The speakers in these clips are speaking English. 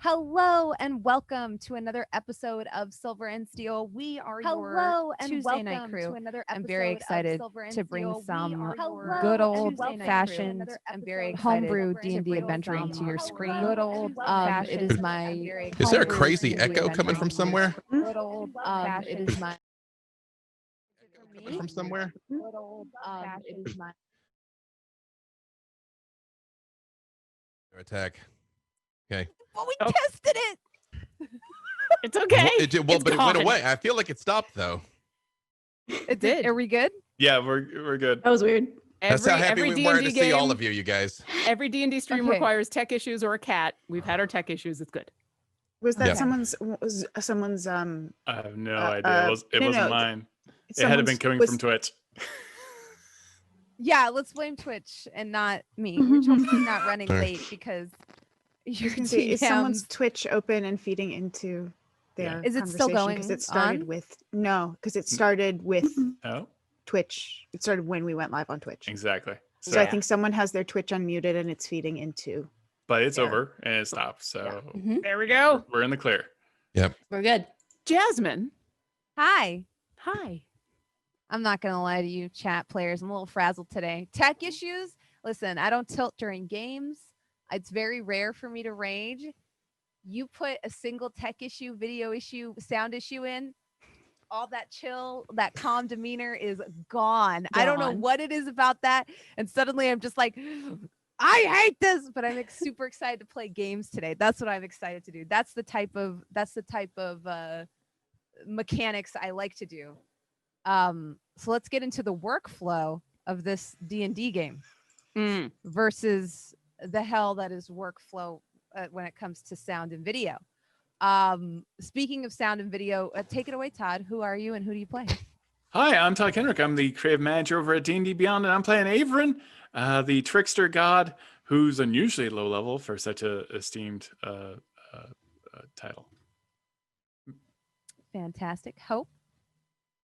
Hello and welcome to another episode of Silver and Steel. We are your Tuesday night crew. I'm very excited to bring some good old-fashioned homebrew D&D adventuring to your screen. Good old-fashioned. It is my. Is there a crazy echo coming from somewhere? Good old-fashioned. It is my. From somewhere? Good old-fashioned. It is my. Attack. Okay. Well, we tested it. It's okay. But it went away. I feel like it stopped though. It did. Are we good? Yeah, we're good. That was weird. That's how happy we were to see all of you guys. Every D&D stream requires tech issues or a cat. We've had our tech issues. It's good. Was that someone's? I have no idea. It wasn't mine. It had been coming from Twitch. Yeah, let's blame Twitch and not me. We're totally not running late because you can see is someone's Twitch open and feeding into their Is it still going? Because it started with because it started with Oh, Twitch. It started when we went live on Twitch. exactly. So I think someone has their Twitch unmuted and it's feeding into. But it's over and it stopped. So There we go. we're in the clear. Yep. We're good. Jasmine. Hi. Hi. I'm not going to lie to you, chat players. I'm a little frazzled today. Tech issues. Listen, I don't tilt during games. It's very rare for me to rage. You put a single tech issue, video issue, sound issue in, all that chill, that calm demeanor is gone. I don't know what it is about that. And suddenly I'm just like, I hate this, but I'm super excited to play games today. That's what I'm excited to do. That's the type of mechanics I like to do. So let's get into the workflow of this D&D game versus the hell that is workflow when it comes to sound and video. Speaking of sound and video, take it away, Todd. Who are you and who do you play? Hi, I'm Todd Kenreck. I'm the creative manager over at D&D Beyond, and I'm playing Avren, the trickster god, who's unusually low level for such a esteemed title. Fantastic. Hope.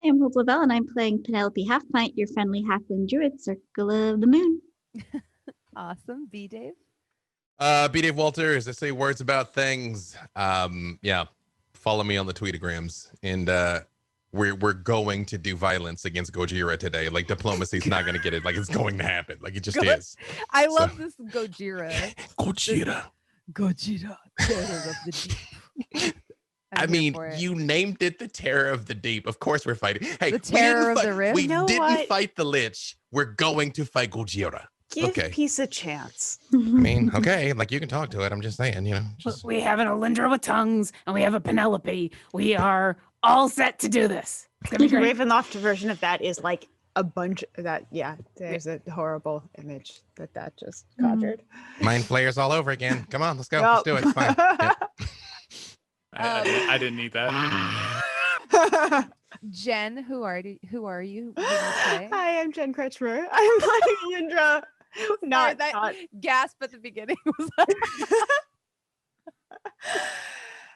I'm LaVelle, and I'm playing Penelope Halfpint, your friendly halfling druid, Circle of the Moon. Awesome. B Dave. B Dave Walters. I say words about things. Follow me on the tweetagrams, and we're going to do violence against Gojira today. Like diplomacy's not going to get it. Like it's going to happen. Like it just is. I love this Gojira. Gojira. Terror of the deep. I mean, you named it the Terror of the Deep. Of course we're fighting. Hey, the Terror of the Rift. We didn't fight the Lich. We're going to fight Gojira. Give peace a chance. I mean, okay, like you can talk to it. I'm just saying, We have an Alyndra with tongues, and we have a Penelope. We are all set to do this. It's gonna be great. Ravenloft version of that is like a bunch of that. Yeah, there's a horrible image that just conjured. Mind flayers all over again. Come on, let's go. Let's do it. It's fine. Yep. I didn't need that. Jen, who are you? Who do you play? Hi, I'm Jen Kretchmer. I'm playing Alyndra. Not that gasp at the beginning was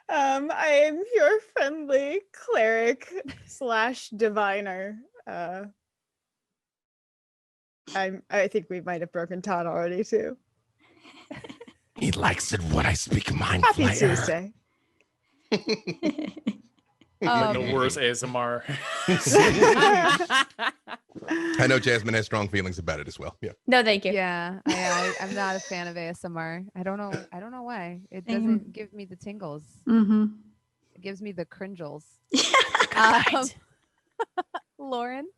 I am your friendly cleric / diviner. I think we might have broken Todd already too. He likes it when I speak mind Happy flayer. Tuesday. The worst ASMR. I know Jasmine has strong feelings about it as well. Yeah. No, thank you. Yeah, I'm not a fan of ASMR. I don't know why. It doesn't give me the tingles. It gives me the cringles. Lauren.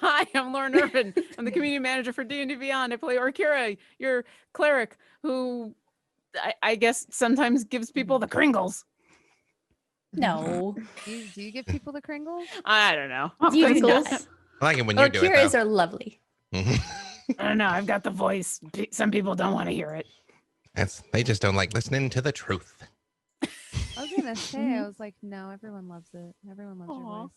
Hi, I'm Lauren Irvin. I'm the community manager for D&D Beyond. I play Orkira, your cleric, who I guess sometimes gives people the cringles. No. Do you give people the cringles? I don't know. Kringles. I like it when you do it. Orkiras Though. are lovely. I don't know. I've got the voice. Some people don't want to hear it. They just don't like listening to the truth. I was gonna say, I was like, no, everyone loves it. Everyone loves your voice.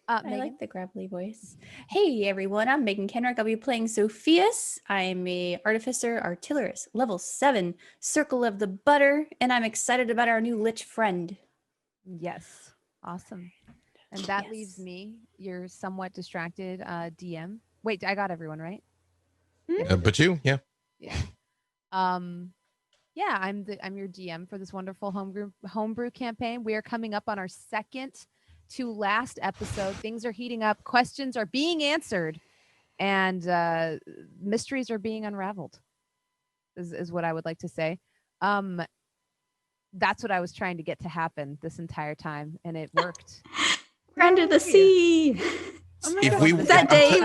I like the gravelly voice. Hey everyone, I'm Meagan Kenreck. I'll be playing Sofieus. I'm a artificer, artillerist, level 7, Circle of the Butter, and I'm excited about our new Lich friend. Yes. Awesome. And that leaves me, your somewhat distracted DM. Wait, I got everyone right? But you, yeah. Yeah. yeah, I'm your DM for this wonderful homebrew campaign. We are coming up on our second to last episode. Things are heating up. Questions are being answered, and mysteries are being unraveled. Is what I would like to say. That's what I was trying to get to happen this entire time, and it worked. We're under the sea. If we, Is that Dave?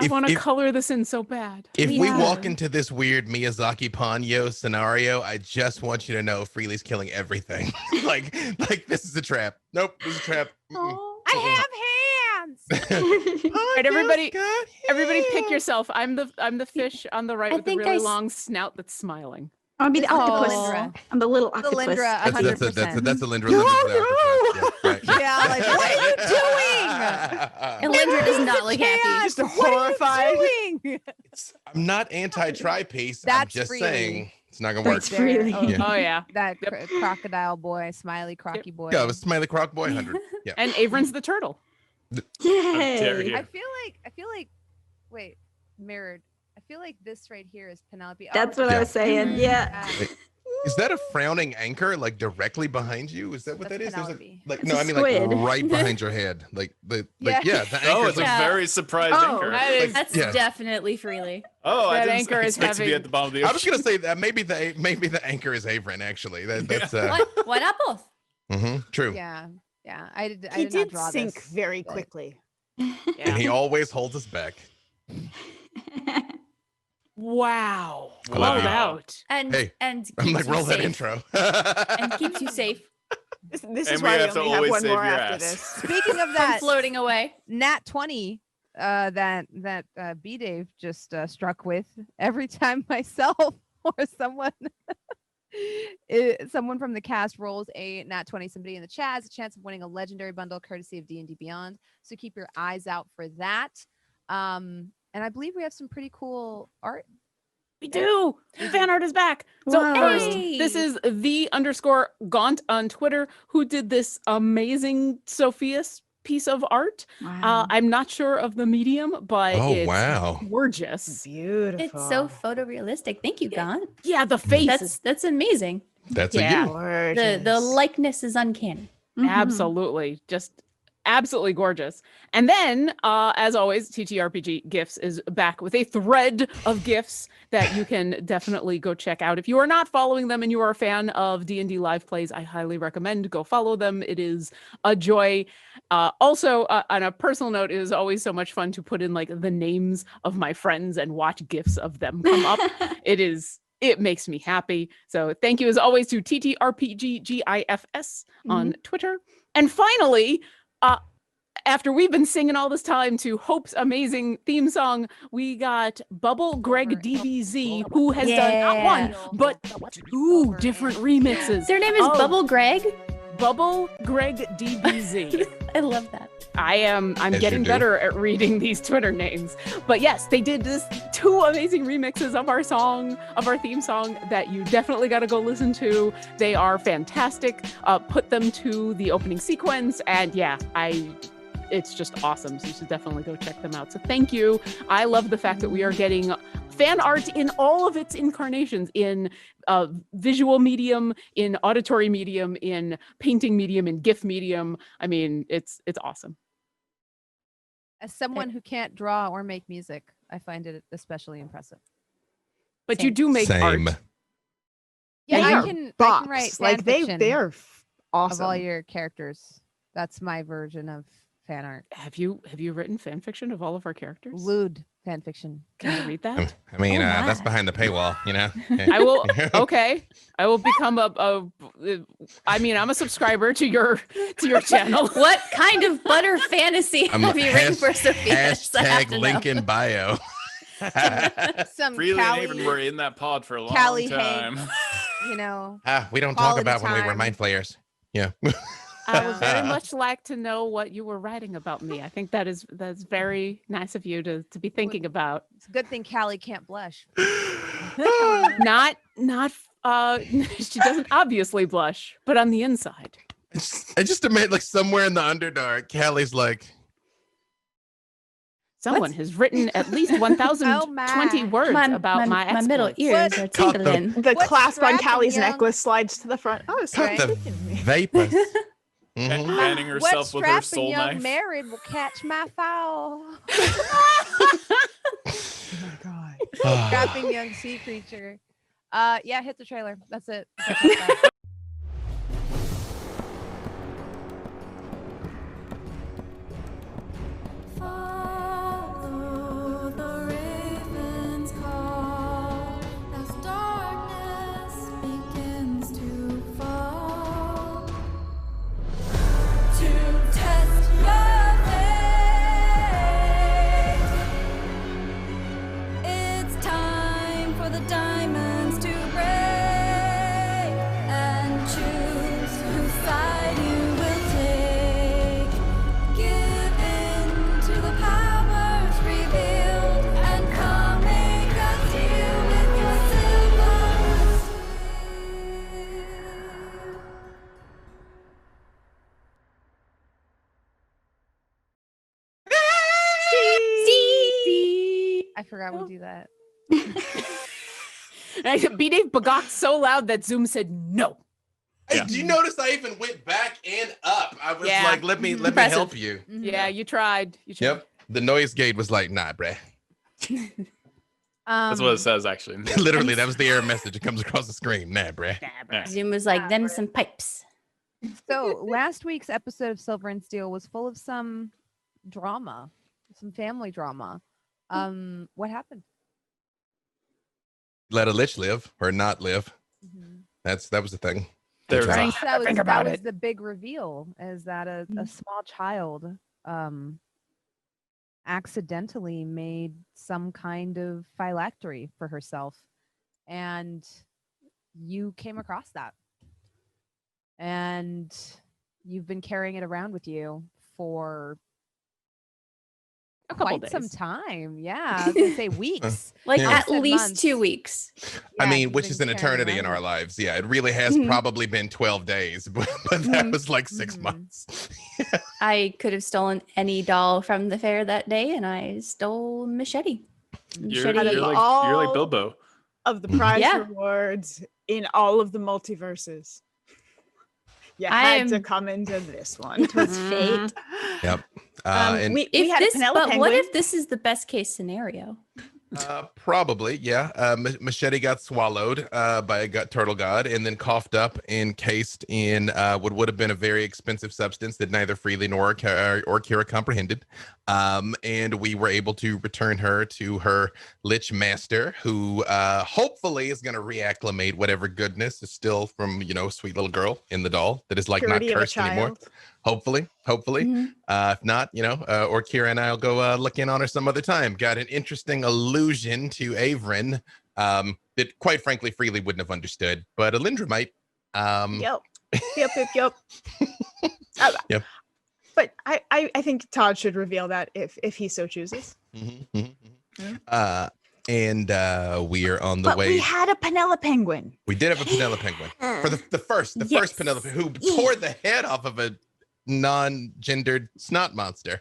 I want to color this in so bad. If we walk into this weird Miyazaki Ponyo scenario, I just want you to know Freely's killing everything. like this is a trap. Nope, this is a trap. I have hands. All right, everybody pick yourself. I'm the fish on the right with the really long snout that's smiling. I'll be the octopus. Alyndra. I'm the little octopus. Alyndra, 100%. That's Alyndra. Yeah, like, what are you doing? Alyndra does not look happy. Just horrified. What are you doing? I'm not anti-tri-piece. I'm That's just Freely. saying it's not gonna work. That's really. Oh yeah. That crocodile boy, smiley crocky boy. Yeah, it was Smiley Croc Boy 100. Yeah. And Avren's the turtle. dare Yay. you. I feel like wait, mirrored. I feel like this right here is Penelope. That's what I was saying. Yeah. Is that a frowning anchor like directly behind you? Is that what That's that is? There's Penelope. like It's no, a I mean like squid. right behind your head. Like the Yeah. the anchor. Oh, it's a Yeah. very surprised Oh, anchor. that is- That's Yeah. definitely Freely. Oh, That I didn't anchor is expect to be heavy. at the bottom of the I was ocean. gonna say that maybe the anchor is Avren actually. That's Why not both? true. Yeah, I He did not did draw sink this. very but- quickly. And he always holds us back. Wow. I love Called you. out. And Hey, and I'm keeps like you roll that safe. intro. And keeps you safe This And is we why we have to only have always one save more your after ass. this. Speaking of from that, floating away. Nat 20 that B Dave just struck with every time myself or someone someone from the cast rolls a Nat 20, somebody in the chat has a chance of winning a legendary bundle courtesy of D&D Beyond, so keep your eyes out for that. And I believe we have some pretty cool art. We do. Fan art is back. So Wow. first, Hey. this is the_Gaunt on Twitter who did this amazing Sofieus piece of art. Wow. I'm not sure of the medium, but Oh, it's wow. gorgeous. Beautiful. It's so photorealistic. Thank you, Gaunt. Yeah, the face is That's amazing. That's Yeah. a you. gorgeous. The likeness is uncanny. Mhm. absolutely just absolutely gorgeous. And then, as always, TTRPG Gifts is back with a thread of gifts that you can definitely go check out. If you are not following them and you are a fan of D&D live plays, I highly recommend go follow them. It is a joy. Also, on a personal note, it is always so much fun to put in like the names of my friends and watch gifs of them come up. It makes me happy. So thank you as always to TTRPGGIFS on Twitter. And finally, after we've been singing all this time to Hope's amazing theme song, we got Bubble Greg DBZ, who has done not one, but two different remixes. Their name is Oh. Bubble Greg. Bubble Greg DBZ. I love that. I'm As you getting do. better at reading these Twitter names. But yes, they did this two amazing remixes of our theme song that you definitely got to go listen to. They are fantastic. Put them to the opening sequence, and yeah, it's just awesome. So you should definitely go check them out. So thank you. I love the fact that we are getting fan art in all of its incarnations, in visual medium, in auditory medium, in painting medium, in GIF medium. I mean, it's awesome. As someone who can't draw or make music, I find it especially impressive. But you do make Same. art. Yeah, They I are can bops. write fan like they fiction are of awesome. all your characters. That's my version of fan art. Have you written fan fiction of all of our characters? Lewd fan fiction. Can I read that? I mean, Oh, that's my. behind the paywall, you know. I will. Okay, I will become I'm a subscriber to your channel. What kind of butter fantasy I'm have you written for Sofieus? I have Hashtag to know. link in bio. Some Freely and Avren Cali, were in that pod for a long Cali time. Hanks, you know. We don't Quality talk about when we were time. mind flayers. Yeah. I would very much like to know what you were writing about me. I think that's very nice of you to be thinking about. It's a good thing Callie can't blush. Not she doesn't obviously blush, but on the inside. I just imagine like somewhere in the Underdark, Callie's like, Someone has written at least 1,020 words about my my middle exploits. ears are Caught the- tingling. The What's clasp on strapping Callie's young- necklace slides to the front. Oh, sorry. Cut the vapors. Mhm. Fanning herself with her What soul strapping young knife. married will catch my foul? Oh my god. Strapping young sea creature. Yeah, hit the trailer. That's it. That's that. Follow the raven's call as darkness begins to fall. To test your fate, it's time for the diamonds to break and choose whose side you will take. Give in to the powers revealed and come make a deal with your silver seal. I forgot we do that. B-Dave begawked so loud that Zoom said no. Hey, Yeah. do you notice I even went back and up? I was Yeah. like, let me Impressive. help you. Yeah, you tried. You tried. Yep. The noise gate was like, nah, bruh. That's what it says, actually. Literally, that was the error message that comes across the screen. Nah, bruh. Yeah. Zoom was like, them some pipes. So last week's episode of Silver and Steel was full of some drama, some family drama. What happened? Let a lich live or not live. That was the thing. There's That's a- right. That was, think that about was it. the big reveal, is that a small child accidentally made some kind of phylactery for herself, and you came across that, and you've been carrying it around with you for A couple quite some days. time. Yeah, I was gonna say weeks. Like Yeah. at Said least months. 2 weeks. I Yeah, mean, you've which been is an carrying eternity in around our with- lives. Yeah, it really has Mhm. probably been 12 days, but that was like 6 Mhm. months. I could have stolen any doll from the fair that day, and I stole machete. You're Machete. like all- Bilbo. Of the prize Yeah. rewards in all of the multiverses. You I had to am- come into this one. It was fate. Yep. And we If had this, a Penelope but what penguin. if this is the best case scenario? probably, yeah. Machete got swallowed by a turtle god and then coughed up, encased in what would have been a very expensive substance that neither Freely nor Orkira comprehended. And we were able to return her to her lich master, who hopefully is going to reacclimate whatever goodness is still from, sweet little girl in the doll that is like Purity not of a cursed anymore. child. Hopefully. Mhm. If not, Orkira and I'll go look in on her some other time. Got an interesting allusion to Avren that, quite frankly, Freely wouldn't have understood, but Alyndra might. Yep. Yep. Yep. But I think Todd should reveal that if he so chooses. Mhm, mhm, mhm. And we are on the But way. we had a Penelope penguin. We did have a Penelope penguin for the first Yes. Penelope, who tore the head off of a non-gendered snot monster.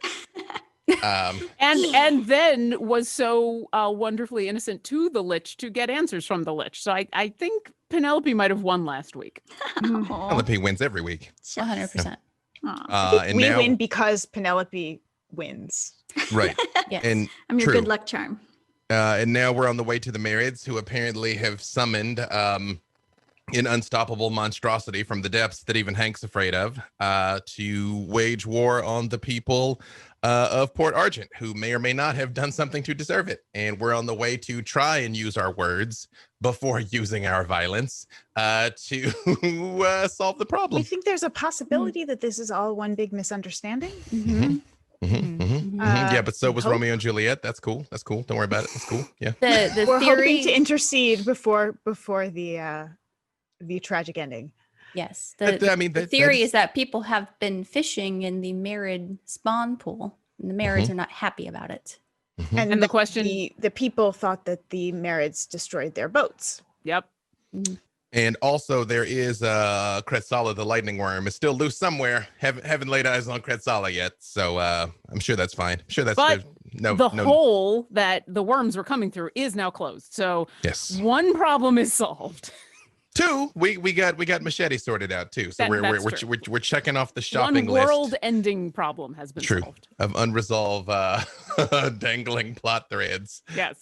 And then was so wonderfully innocent to the lich to get answers from the lich. So I think Penelope might have won last week. Penelope wins every week. 100%. And We now, win because Penelope wins. right? Yes. And I'm your true. good luck charm. And now we're on the way to the marids, who apparently have summoned an unstoppable monstrosity from the depths that even Hank's afraid of, to wage war on the people of Port Argent, who may or may not have done something to deserve it. And we're on the way to try and use our words before using our violence to solve the We problem. think there's a possibility that this is all one big misunderstanding. Mhm. Yeah, but so was hope- Romeo and Juliet. That's cool. That's cool. Don't worry about it. That's cool. Yeah. The We're theory, hoping to intercede before the tragic ending. yes, But, the, I mean, the that- theory that's- is that people have been fishing in the marid spawn pool, and the marids are not happy about it. And the question- the people thought that the marids destroyed their boats. Yep. And also there is Kretchmer, the lightning worm, is still loose somewhere. Haven't laid eyes on Kretchmer yet, so I'm sure that's fine. I'm sure that's But no, the no. hole that the worms were coming through is now closed. So Yes. one problem is solved. 2, we got machete sorted out too. So That's true. we're checking off the shopping One list. world-ending problem has been True. solved. Of unresolved dangling plot threads. Yes.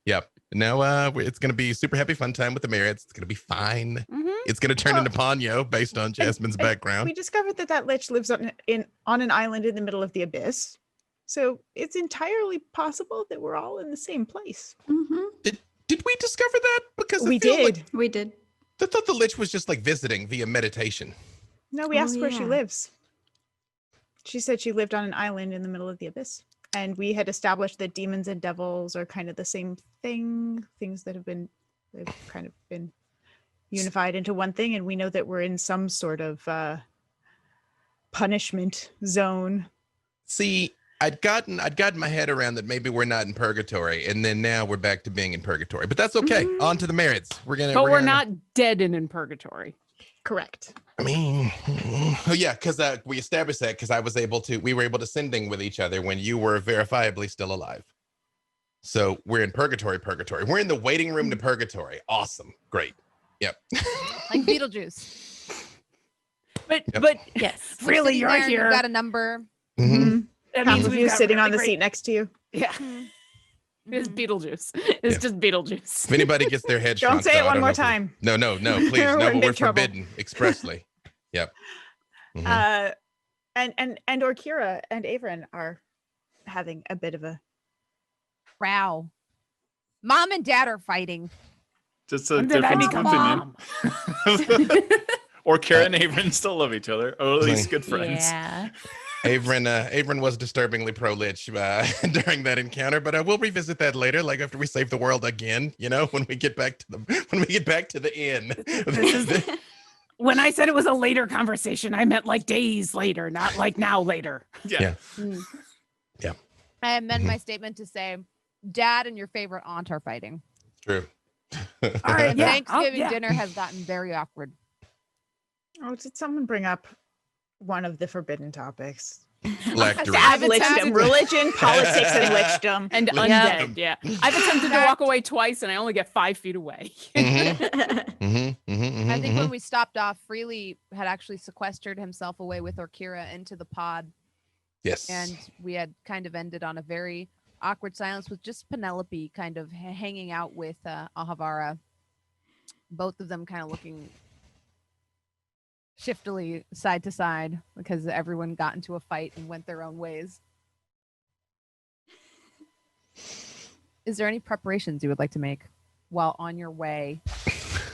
Yep. Now it's gonna be super happy fun time with the Marids. It's gonna be fine. Mhm. It's gonna turn into Ponyo based on Jasmine's background. We discovered that lich lives on an island in the middle of the abyss. So it's entirely possible that we're all in the same place. Did we discover that? Because We I feel did. like, We did. I thought the lich was just like visiting via meditation. No, we asked where she yeah. lives. She said she lived on an island in the middle of the abyss. And we had established that demons and devils are kind of the same thing, things that they've kind of been unified into one thing. And we know that we're in some sort of punishment zone. See, I'd gotten my head around that maybe we're not in purgatory, and then now we're back to being in purgatory. But that's okay. On to the Marids. But we're not dead and in purgatory. Correct. I mean, oh yeah, because we established that because we were able to sending with each other when you were verifiably still alive. So we're in purgatory. We're in the waiting room to purgatory. Awesome. Great. Yep. Like Beetlejuice. But Yes. really, Sitting you're there and here. you've got a number. Mhm. That Half means of we've you got sitting really on the great- seat next to you. Yeah. It's Beetlejuice. It's just Beetlejuice. If anybody gets their head Don't shrunk, say though, it I one don't more know if we- time. No, please. We're No, in we're big trouble. forbidden expressly. Yep. Mhm. And Orkira and Avren are having a bit of a Row. Mom and dad are fighting. Just a When did I difference of become opinion. mom? Or Karen and Avren still love each other, or at least good friends. Yeah. Avren was disturbingly pro-lich during that encounter, but we'll revisit that later, like after we save the world again. You know, when we get back to the inn. When I said it was a later conversation, I meant like days later, not like now later. Yeah. I amend my statement to say, Dad and your favorite aunt are fighting. True. All right, yeah. Thanksgiving dinner has gotten very awkward. Oh, did someone bring up one of the forbidden topics? Phylactery. Lichdom, religion, politics, and lichdom. And Yeah. undead, yeah. I've attempted to walk away twice and I only get 5 feet away. I think when we stopped off, Freely had actually sequestered himself away with Orkira into the pod. Yes. And we had kind of ended on a very awkward silence with just Penelope kind of hanging out with Ahavara. Both of them kind of looking shiftily side to side because everyone got into a fight and went their own ways. Is there any preparations you would like to make while on your way?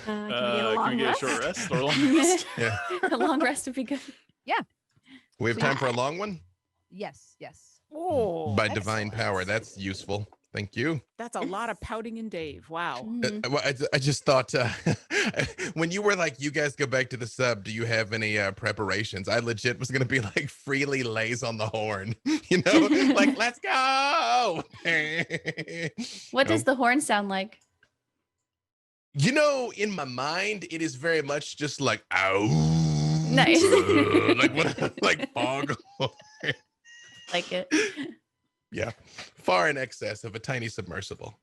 Can we get a long Can we get rest? a short rest or a long rest? Yeah. A long rest would be good. We have time for a long one? Yes. Oh, By divine power. That's useful. Thank you. that's a lot of pouting in Dave. Wow. Well, I just thought when you were like, you guys go back to the sub, do you have any preparations? I legit was going to be like, Freely lays on the horn, you know, like, let's go. What does the horn sound like? You know, in my mind, it is very much just like, ow. Nice. like fog. Like it. Yeah. Far in excess of a tiny submersible.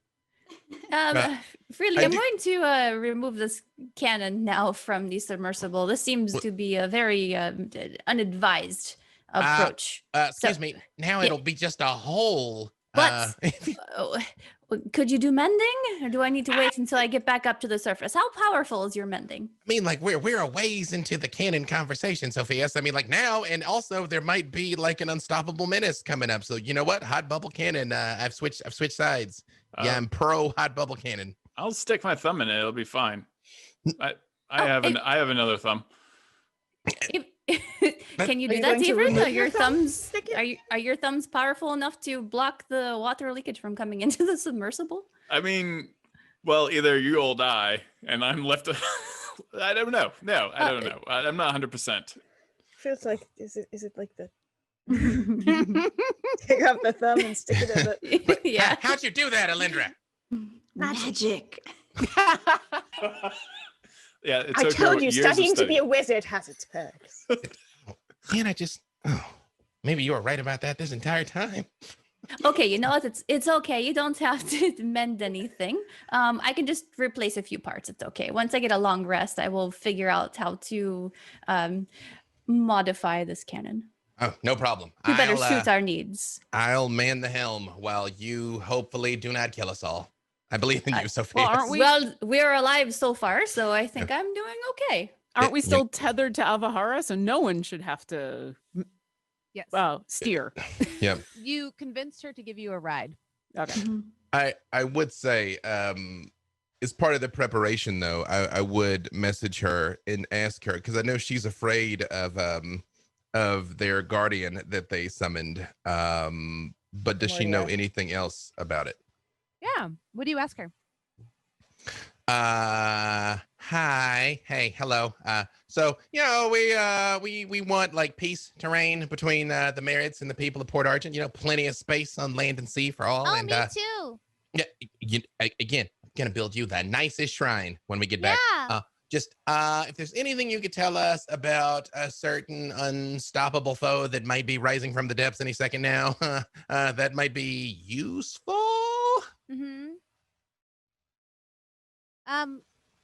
Freely, I I'm do- going to remove this cannon now from the submersible. This seems to be a very unadvised approach. Excuse me. Now yeah. it'll be just a hole. But oh, could you do mending, or do I need to wait until I get back up to the surface? How powerful is your mending? I mean, like we're a ways into the canon conversation, Sofieus. I mean, like now, and also there might be like an unstoppable menace coming up. So you know what? Hot bubble cannon. I've switched sides. Yeah, I'm pro hot bubble cannon. I'll stick my thumb in it. It'll be fine. I Oh, have another thumb. Can you Are do you that, going to Avren? remove Are your your thumb? thumbs Stick it? are your thumbs powerful enough to block the water leakage from coming into the submersible? I mean, well, either you all die and I'm left. I don't know. No, I don't know. I'm not 100%. Feels like is it like the take off the thumb and stick it in the Yeah. How'd you do that, Alyndra? Magic. Yeah, it's I okay. told you, Years of studying to study. be a wizard has its perks. Man, maybe you were right about that this entire time. Okay, you know what? It's okay. You don't have to mend anything. I can just replace a few parts. It's okay. Once I get a long rest, I will figure out how to modify this cannon Oh, no problem. to better suit our needs. I'll man the helm while you hopefully do not kill us all. I believe in you, Sophia. Well, aren't we? Well, we're alive so far, so I think I'm doing okay. Aren't we still tethered to Avahara? So no one should have to Yes. steer. Yep. You convinced her to give you a ride. Okay. I would say, as part of the preparation, though, I would message her and ask her, because I know she's afraid of their guardian that they summoned. But does she know anything else about it? Yeah. What do you ask her? Hi, hey, hello. So you know, we want like peace to reign between the marids and the people of Port Argent. You know, plenty of space on land and sea for all. Oh, and me too. yeah, again, I'm gonna build you the nicest shrine when we get back. Yeah. Just if there's anything you could tell us about a certain unstoppable foe that might be rising from the depths any second now, that might be useful. Mm-hmm.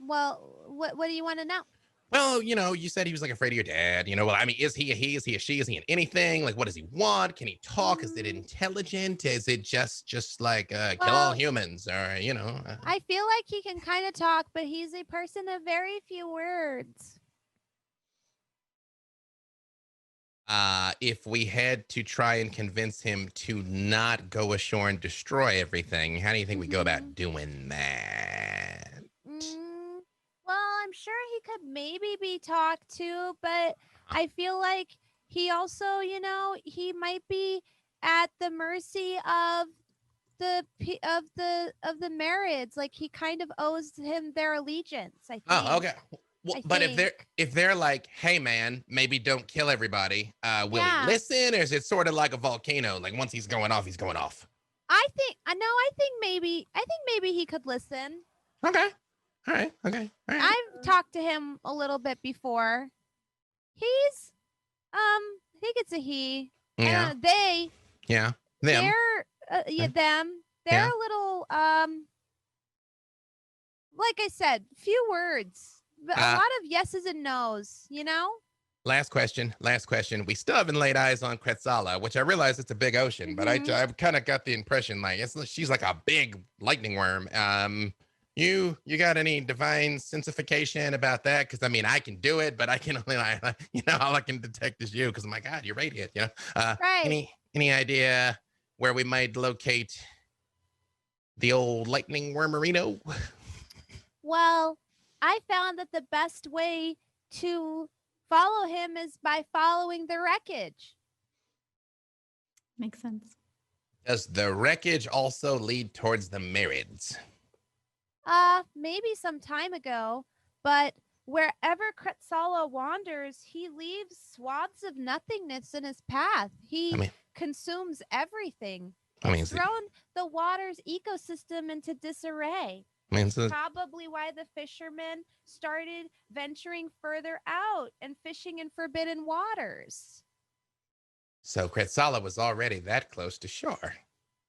Well, what do you want to know? Well, you know, you said he was like afraid of your dad. You know, well, I mean, is he a he? Is he a she? Is he an anything? Like, what does he want? Can he talk? Is it intelligent? Is it just like kill all humans? Or you know? I feel like he can kind of talk, but he's a person of very few words. If we had to try and convince him to not go ashore and destroy everything, how do you think we go about doing that? Well, I'm sure he could maybe be talked to, but I feel like he also, you know, he might be at the mercy of the marids. Like he kind of owes him their allegiance. I think. Oh, okay. Well, but if they're like, hey man, maybe don't kill everybody, will he listen, or is it sort of like a volcano? Like once he's going off, he's going off. I think maybe he could listen. Okay. All right. Okay. All right. I've talked to him a little bit before. He's I think it's a he. Yeah. They. Yeah. Them. They're them. They're a little like I said, few words. But a lot of yeses and nos, you know? Last question. We still haven't laid eyes on Kretzala, which I realize it's a big ocean, but I've kind of got the impression like she's like a big lightning worm. You got any divine sensification about that? Because I mean, I can do it, but I can only all I can detect is you. Because my God, you're radiant. You know. Right. Any idea where we might locate the old lightning wormerino? Well, I found that the best way to follow him is by following the wreckage. Makes sense. Does the wreckage also lead towards the marids? Maybe some time ago, but wherever Kretzala wanders, he leaves swaths of nothingness in his path. He consumes everything. He's thrown the water's ecosystem into disarray. Probably why the fishermen started venturing further out and fishing in forbidden waters. So Kretzala was already that close to shore.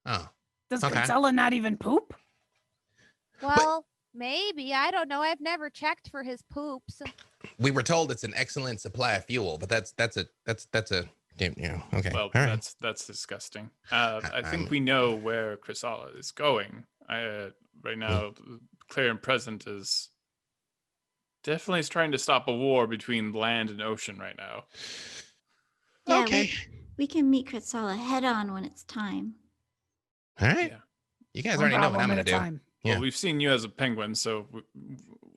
Oh. Does Kretzala not even poop? Well, maybe. I don't know. I've never checked for his poops. We were told it's an excellent supply of fuel, but that's a okay. Well, that's disgusting. I think we know where Kretzala is going. Right now, Clear and Present is definitely trying to stop a war between land and ocean right now. Yeah, okay. We can meet Kretzala head on when it's time. All right. Yeah. You guys already know what I'm going to do. Yeah. Well, we've seen you as a penguin, so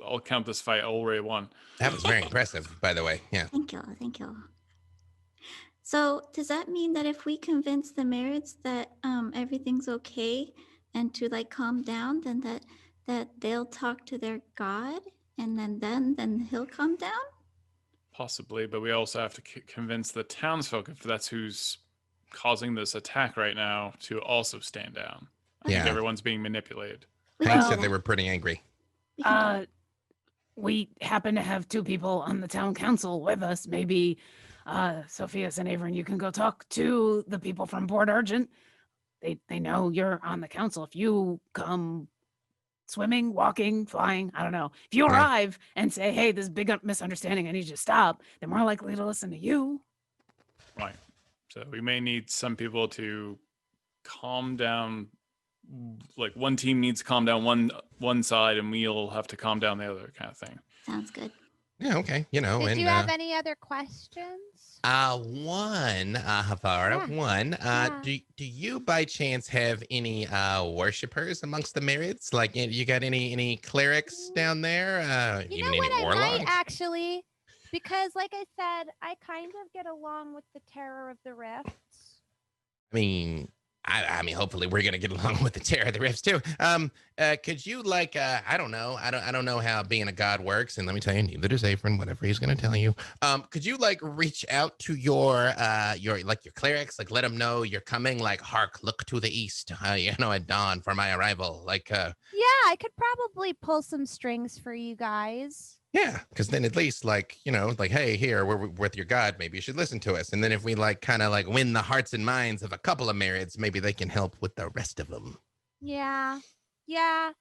I'll count this fight already won. That was very impressive, by the way. Yeah. Thank you. So does that mean that if we convince the marids that everything's okay and to like calm down, then that they'll talk to their god, and then he'll calm down? Possibly, but we also have to convince the townsfolk, if that's who's causing this attack right now, to also stand down. I think everyone's being manipulated. Hank said they were pretty angry. We happen to have two people on the town council with us. Maybe Sofieus and Avren, you can go talk to the people from Port Argent. they know you're on the council. If you come swimming, walking, flying, I don't know. If you arrive and say, hey, this big misunderstanding, I need you to stop, they're more likely to listen to you. Right. So we may need some people to calm down. Like one team needs to calm down one side, and we'll have to calm down the other, kind of thing. Sounds good. Yeah, okay. You know, Did and you have any other questions? Havara, one. Yeah. Do you by chance have any worshippers amongst the marids? Like, you got any clerics down there? You Even know what? any I warlocks? might actually, because like I said, I kind of get along with the Terror of the Rifts. I mean, I mean, hopefully we're gonna get along with the Terror of the Rifts too. Could you like, I don't know how being a god works, and let me tell you, neither does Avren, whatever he's gonna tell you. Could you like reach out to your clerics, like let them know you're coming, like, hark, look to the east, at dawn for my arrival, like. Yeah, I could probably pull some strings for you guys. Yeah, because then at least, like, like, hey, here, we're with your god. Maybe you should listen to us. And then if we, like, kind of, like, win the hearts and minds of a couple of marids, maybe they can help with the rest of them. Yeah. I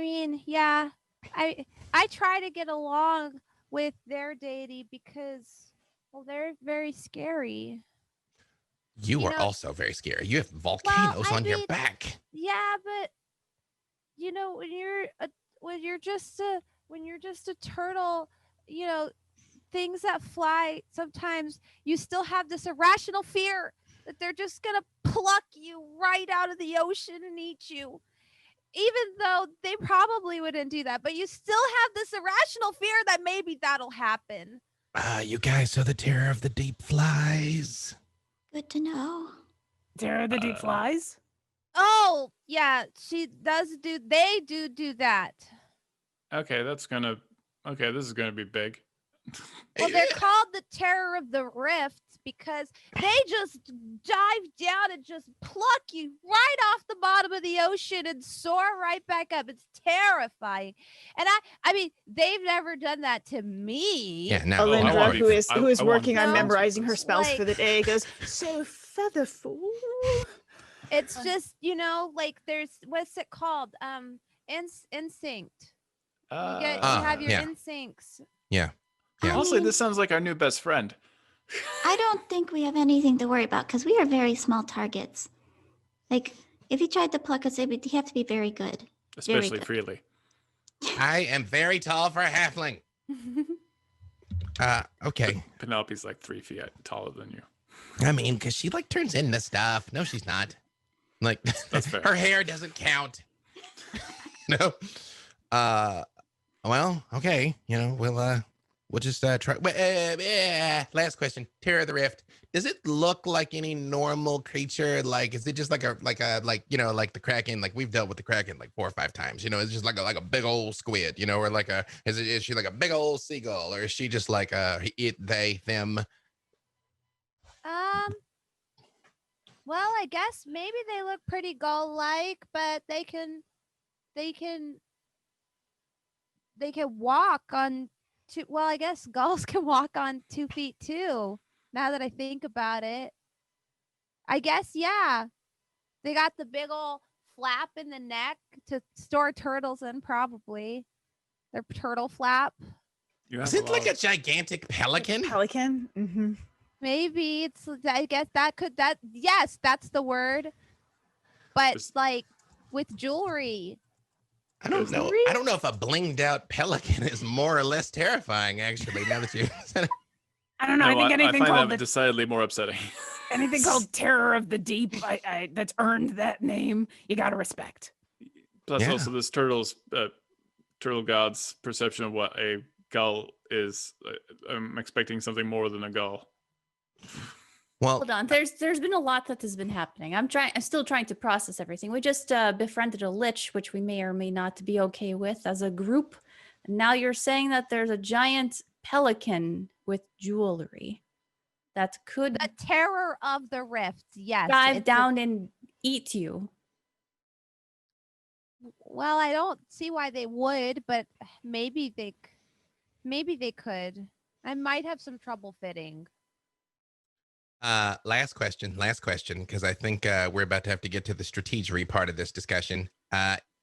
mean, yeah. I try to get along with their deity because, well, they're very scary. You are also very scary. You have volcanoes on your back. Yeah, but when you're just a turtle, things that fly, sometimes you still have this irrational fear that they're just gonna pluck you right out of the ocean and eat you. Even though they probably wouldn't do that, but you still have this irrational fear that maybe that'll happen. You guys are the terror of the deep flies. Good to know. Terror of the deep flies? Oh, yeah, they do that. Okay, this is gonna be big. Well, they're called the Terror of the Rifts because they just dive down and just pluck you right off the bottom of the ocean and soar right back up. It's terrifying. And I mean, they've never done that to me. Yeah, no. Alyndra, who is working on No. memorizing her spells Like- for the day, goes, so featherful. It's just, like there's, what's it called? Instinct. You have your instincts. Yeah. I Honestly, mean, this sounds like our new best friend. I don't think we have anything to worry about because we are very small targets. Like, if he tried to pluck us, he'd have to be very good. Especially freely. I am very tall for a halfling. Okay. Penelope's like 3 feet taller than you. I mean, because she, like, turns into stuff. No, she's not. Like, That's fair. Her hair doesn't count. No. Well, okay. We'll just try. Last question. Terror of the Rift. Does it look like any normal creature? Like, is it just like the Kraken? Like, we've dealt with the Kraken like 4 or 5 times. It's just like a big old squid. Or like is she like a big old seagull, or is she just like it, they, them? Well, I guess maybe they look pretty gull-like, but they can walk on 2. Well, I guess gulls can walk on 2 feet too. Now that I think about it, I guess, yeah, they got the big old flap in the neck to store turtles in. Probably their turtle flap. Is it like a gigantic pelican? Pelican? Mm-hmm. Maybe it's. I guess yes, that's the word. But like with jewelry. I don't know. I don't know if a blinged out pelican is more or less terrifying, actually, now that you said it. I don't know. I think anything I find called that decidedly more upsetting. anything called Terror of the Deep, that's earned that name, you gotta respect. Plus, also this turtle god's perception of what a gull is. I'm expecting something more than a gull. Well, hold on. There's been a lot that has been happening. I'm still trying to process everything. We just befriended a lich, which we may or may not be okay with as a group. And now you're saying that there's a giant pelican with jewelry that could The Terror of the Rift. Yes. dive down and eat you. Well, I don't see why they would, but maybe they could. I might have some trouble fitting. Last question, because I think we're about to have to get to the strategery part of this discussion.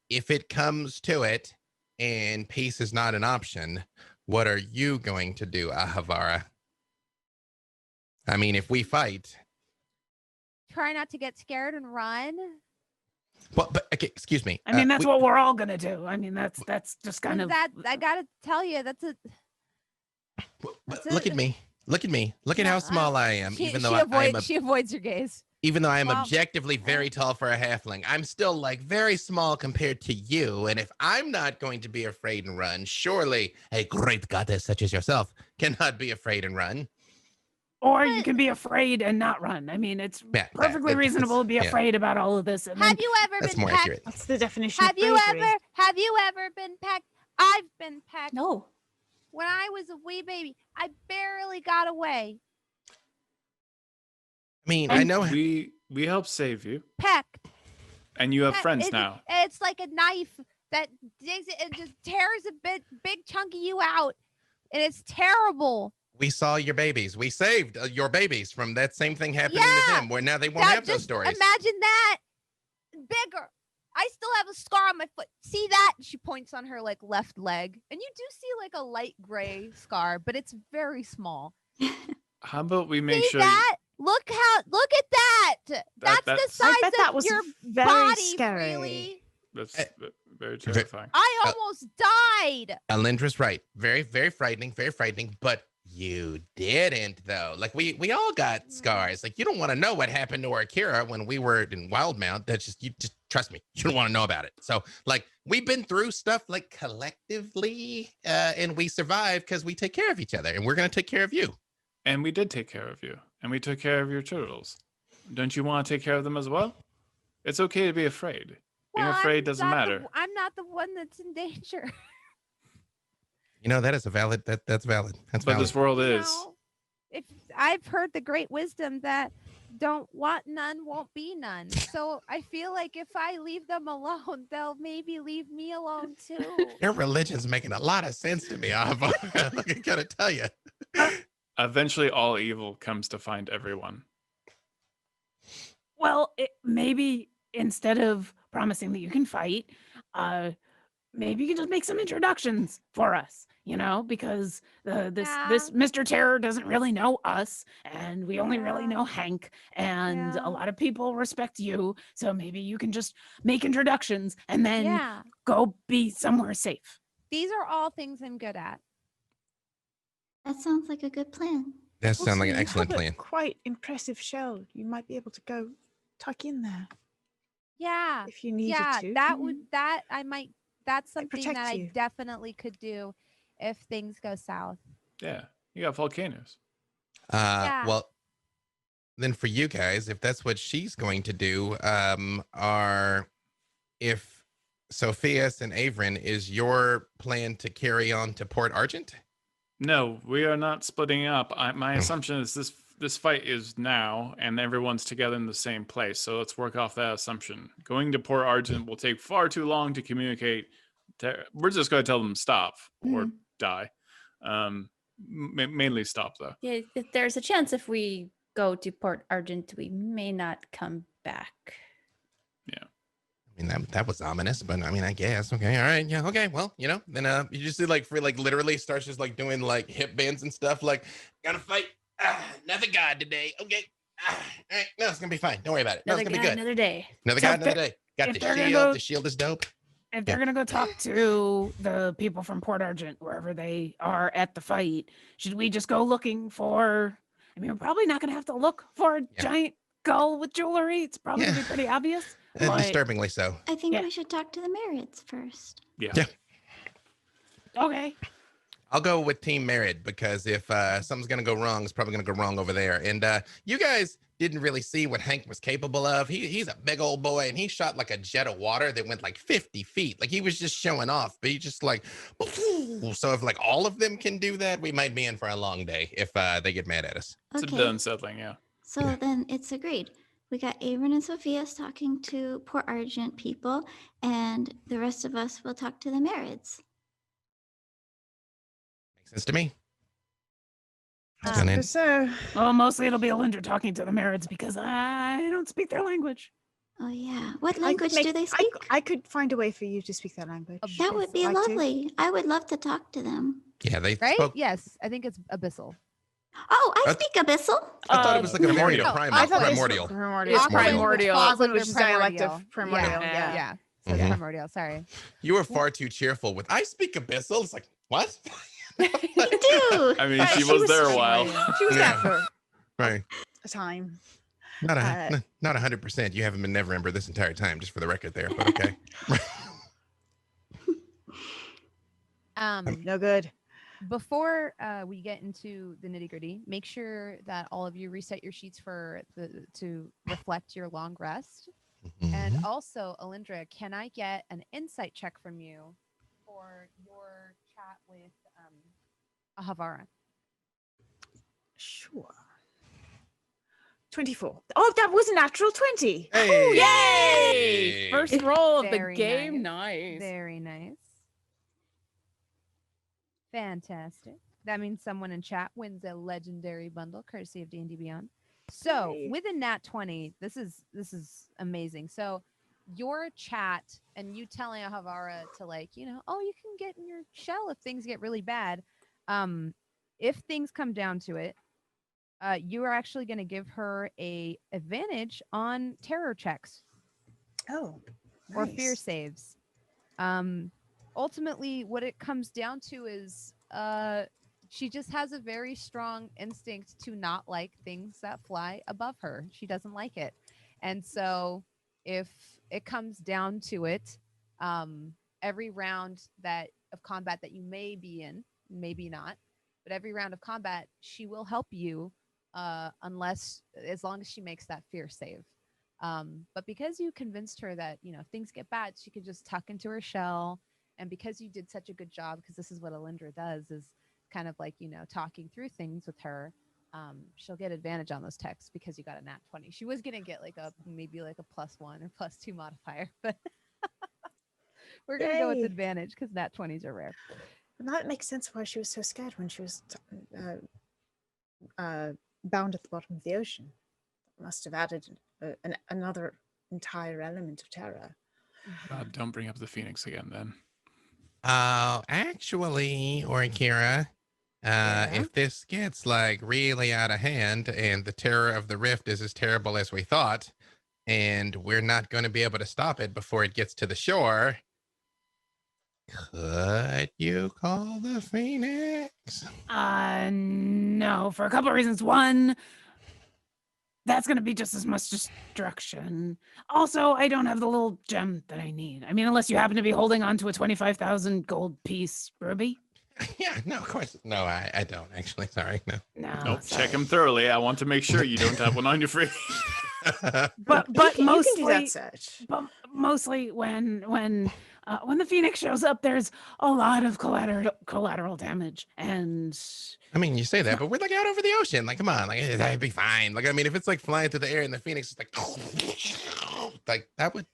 If it comes to it and peace is not an option, what are you going to do, Ahavara? I mean, if we fight... Try not to get scared and run. Well, but okay, excuse me. I mean, that's what we're all gonna do. I mean, that's just kind of that. I gotta tell you, look at me. Look at me. Look at how small I am. She avoids your gaze. Even though I am objectively very tall for a halfling, I'm still like very small compared to you. And if I'm not going to be afraid and run, surely a great goddess such as yourself cannot be afraid and run. Or you can be afraid and not run. I mean, it's perfectly reasonable to be afraid about all of this. And have you ever been pecked? Accurate. What's the definition Have of you bravery? ever been pecked? I've been pecked. No. When I was a wee baby, I barely got away. I mean, I know we helped save you, Pecked. and you have friends now. It's like a knife that digs it and just tears a big chunk of you out, and it's terrible. we saw your babies. We saved your babies from that same thing happening to them, where now they won't have those stories. Imagine that. Bigger. I still have a scar on my foot. See that? She points on her like left leg. And you do see like a light gray scar, but it's very small. How about we make see sure that? Look at that. That's the size I bet that of was your very body, scary. really. that's very terrifying. I almost died. Alyndra's right. Very, very frightening. Very frightening. But you didn't, though. Like we all got scars. Like you don't want to know what happened to Orkira when we were in Wildmount. That's just just trust me. You don't want to know about it. So like we've been through stuff like collectively, and we survived because we take care of each other, and we're gonna take care of you. And we did take care of you, and we took care of your turtles. Don't you want to take care of them as well? It's okay to be afraid. Being afraid doesn't matter. I'm not the one that's in danger. You know, that is a valid, that's valid. That's But valid. this world is. If I've heard the great wisdom that don't want none won't be none. So I feel like if I leave them alone, they'll maybe leave me alone too. Your religion's making a lot of sense to me, Ava. I gotta tell you. Eventually, all evil comes to find everyone. Well, maybe instead of promising that you can fight, maybe you can just make some introductions for us, you know, because this Mr. Terror doesn't really know us, and we only really know Hank, and a lot of people respect you. So maybe you can just make introductions and then go be somewhere safe. These are all things I'm good at. That sounds like a good plan. That sounds like an Also, you excellent have a plan. quite impressive shell. You might be able to go tuck in there Yeah. if you needed to. That's something protect that you. I definitely could do if things go south. Yeah, you got volcanoes. Well, then for you guys, if that's what she's going to do, if Sofieus and Avren, is your plan to carry on to Port Argent? No, we are not splitting up. My assumption is this fight is now, and everyone's together in the same place. So let's work off that assumption. Going to Port Argent will take far too long to communicate. We're just going to tell them stop or die. Mainly stop, though. Yeah, there's a chance if we go to Port Argent, we may not come back. I mean, that was ominous, but I mean, I guess. Okay, all right, yeah, okay. Well, you know, then you just see like literally starts just like doing like hip bends and stuff. Like, gotta fight another god today. Okay, all right, no, it's gonna be fine. Don't worry about it. No, it's gonna be good. Another day. Another So god, another day. Got the shield. The shield is dope. If they're gonna go talk to the people from Port Argent, wherever they are at the fight, should we just go looking for? I mean, we're probably not gonna have to look for a giant gull with jewelry. It's probably gonna be pretty obvious. But Disturbingly so. I think we should talk to the marids first. Yeah. Okay. I'll go with Team Merid, because if something's gonna go wrong, it's probably gonna go wrong over there. And you guys didn't really see what Hank was capable of. He's a big old boy, and he shot like a jet of water that went like 50 feet. Like he was just showing off, but he just like, so if like all of them can do that, we might be in for a long day if they get mad at us. It's a bit unsettling, yeah. So then it's agreed. We got Avren and Sofieus talking to Port Argent people, and the rest of us will talk to the marids. Makes sense to me. gonna- So Well, mostly it'll be Alyndra talking to the marids because I don't speak their language. Oh yeah. What I could language do they speak? I could find a way for you to speak that language. That would be Like to. lovely. I would love to talk to them. Yeah, they Right? spoke. Yes, I think it's abyssal. Oh, I That's- speak Abyssal. I thought it was like a Primordial. primordial. I thought it was Primordial. primordial. It's Aquaman, primordial. falls Aquaman, under which is dialect of primordial. primordial. Yeah, Yeah. So it's Mhm. primordial. Sorry. You were far too cheerful with, I speak abyssal. It's like, what? You do. I mean, Right, she she was was- there a while. She was Yeah. there for Right. a time. Not Uh, not 100%. You haven't been Never Ember this entire time, just for the record there. But okay. No good. Before we get into the nitty gritty, make sure that all of you reset your sheets to reflect your long rest. And also, Alyndra, can I get an insight check from you for your chat with Ahavara? Sure. 24. Oh, that was a natural 20. Hey. Yay! First roll of the Very game. Nice. Very nice. Fantastic. That means someone in chat wins a legendary bundle courtesy of D&D Beyond. So Hey. with a nat 20, this is amazing. So your chat and you telling Ahavara to, like, you know, oh, you can get in your shell if things get really bad. If things come down to it, you are actually going to give her a advantage on terror checks Oh. or fear saves. Ultimately, what it comes down to is she just has a very strong instinct to not like things that fly above her. She doesn't like it. And so if it comes down to it, every round of combat that you may be in, maybe not, but every round of combat, she will help you as long as she makes that fear save. But because you convinced her that, you know, if things get bad, she could just tuck into her shell. And because you did such a good job, because this is what Alyndra does, is kind of like, you know, talking through things with her, she'll get advantage on those texts because you got a nat 20. She was going to get like maybe like a +1 or +2 modifier, but we're going to go with Yay. advantage because nat 20s are rare. And that makes sense why she was so scared when she was bound at the bottom of the ocean. Must have added another entire element of terror. Don't bring up the Phoenix again, then. Actually, Orkira, if this gets like really out of hand and the terror of the rift is as terrible as we thought, and we're not going to be able to stop it before it gets to the shore, could you call the Phoenix? No, for a couple of reasons. One, that's going to be just as much destruction. Also, I don't have the little gem that I need. I mean, unless you happen to be holding on to a 25,000 gold piece, Ruby. Yeah, no, of course. No, I don't actually. Sorry, no. No. Nope. Check him thoroughly. I want to make sure you don't have one on your free. But You can do mostly, that search. but mostly when the Phoenix shows up, there's a lot of collateral damage, and I mean, you say that, but we're like out over the ocean. Like, come on, like that'd be fine. Like, I mean, if it's like flying through the air and the Phoenix is like that would,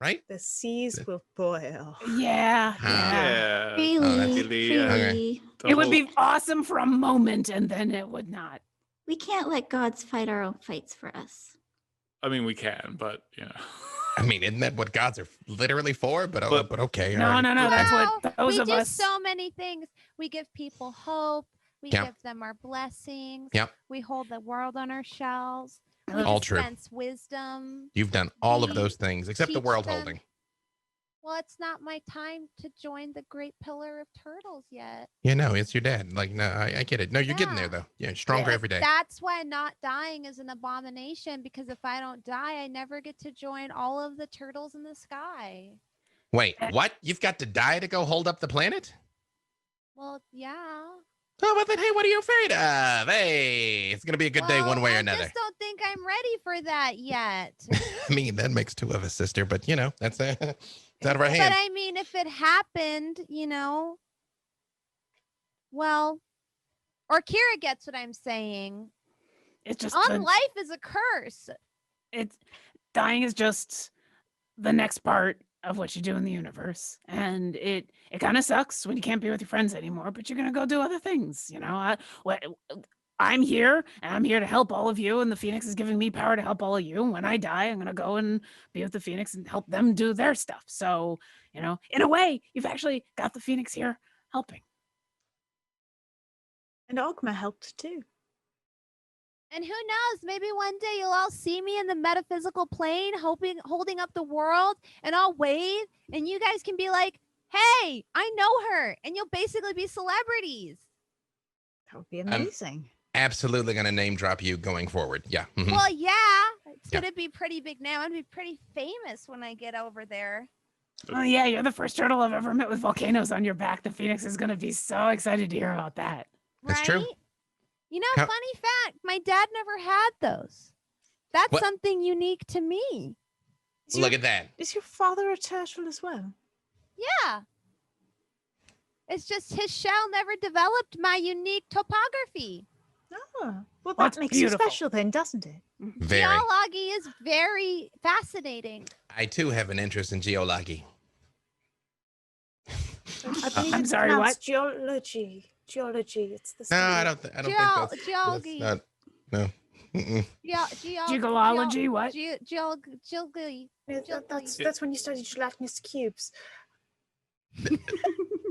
right? The seas will boil. yeah. Yeah. Really, really, really. the It would whole- be awesome for a moment, and then it would not. We can't let gods fight our own fights for us. I mean, we can, but you know. I mean, isn't that what gods are literally for? But okay. all No, right. no, no. That's what those we of do us. so many things. We give people hope. We Yeah. give them our blessings. Yep. We hold the world on our shells. We All true. dispense wisdom. You've done all of We those things except the teach world them- holding. Well, it's not my time to join the Great Pillar of Turtles yet. Yeah, no, it's your dad. Like, no, I get it. No, you're getting there Yeah. though. Yeah, stronger every day. That's why not dying is an abomination, because if I don't die, I never get to join all of the turtles in the sky. Wait, what? You've got to die to go hold up the planet? Well, yeah. Oh, but then, hey, what are you afraid of? Hey, it's gonna be a good day one way or I another. just don't think I'm ready for that yet. I mean, that makes two of us, sister. But you know, that's it's out of our But hands. I mean, if it happened, you know, well, Orkira gets what I'm saying. It's just Life is a curse. it's dying is just the next part of what you do in the universe, and it kind of sucks when you can't be with your friends anymore, but you're gonna go do other things, you know. I'm here, and I'm here to help all of you, and the Phoenix is giving me power to help all of you. When I die, I'm gonna go and be with the Phoenix and help them do their stuff. So, you know, in a way, you've actually got the Phoenix here helping. And Ogma helped too. And who knows, maybe one day you'll all see me in the metaphysical plane, holding up the world, and I'll wave, and you guys can be like, hey, I know her, and you'll basically be celebrities. That would be amazing. Absolutely going to name drop you going forward. Yeah. Mhm. Well, yeah, it's going to be pretty big now. I'm going to be pretty famous when I get over there. Oh, yeah, you're the first turtle I've ever met with volcanoes on your back. The Phoenix is going to be so excited to hear about that. That's true. You know, funny fact, my dad never had those. That's something unique to me. Look at that. Is your father a turtle as well? Yeah. It's just his shell never developed my unique topography. Oh, well, That's that makes beautiful. you special then, doesn't it? Very. Geology is very fascinating. I too have an interest in geology. I believe I'm it's sorry, pronounced what? Geology. It's the No, study. I don't think that's Geology. not. No. Mm-mm. Gigology, what? Geology. Yeah, that's when you study gelatinous cubes.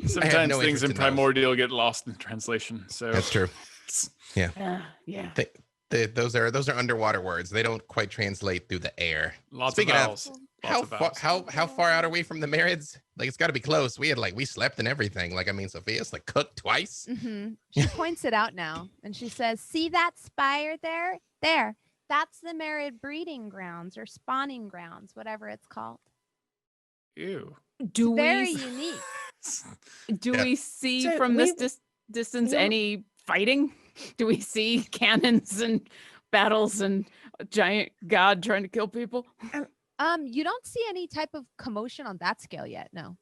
Sometimes no things interest in in those. primordial get lost in translation. So That's true. Yeah. Those are underwater words. They don't quite translate through the air. lots Speaking of of, vowels. How Lots of far, vowels. how far out are we from the marids? Like, it's got to be close. We slept and everything. Like, I mean, Sophia's like cooked twice. Mm-hmm. She points it out now, and she says, "See that spire there? There. That's the marid breeding grounds or spawning grounds, whatever it's called. Ew. Do Very we unique. do Yeah. we see So from this we- distance you- any fighting? Do we see cannons and battles and a giant god trying to kill people? You don't see any type of commotion on that scale yet. No.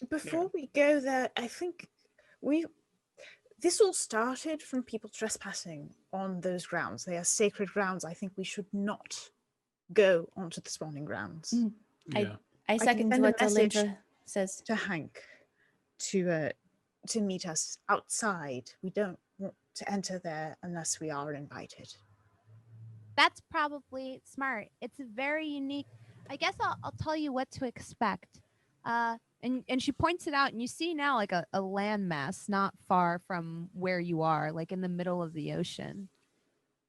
Before we go there, I think this all started from people trespassing on those grounds. They are sacred grounds. I think we should not go onto the spawning grounds. Mm. Yeah. I can second send a what message. Alyndra says. To Hank to meet us outside. We don't want to enter there unless we are invited. That's probably smart. It's a very unique. I guess I'll tell you what to expect. And she points it out, and you see now like a landmass not far from where you are, like in the middle of the ocean.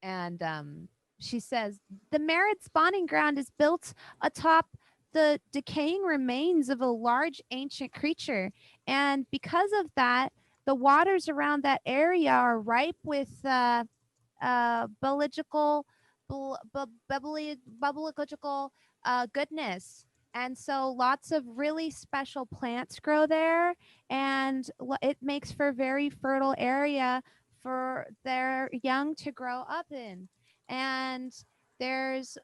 And she says the marid spawning ground is built atop the decaying remains of a large ancient creature, and because of that, the waters around that area are ripe with biological goodness. And so lots of really special plants grow there, and it makes for a very fertile area for their young to grow up in. And there's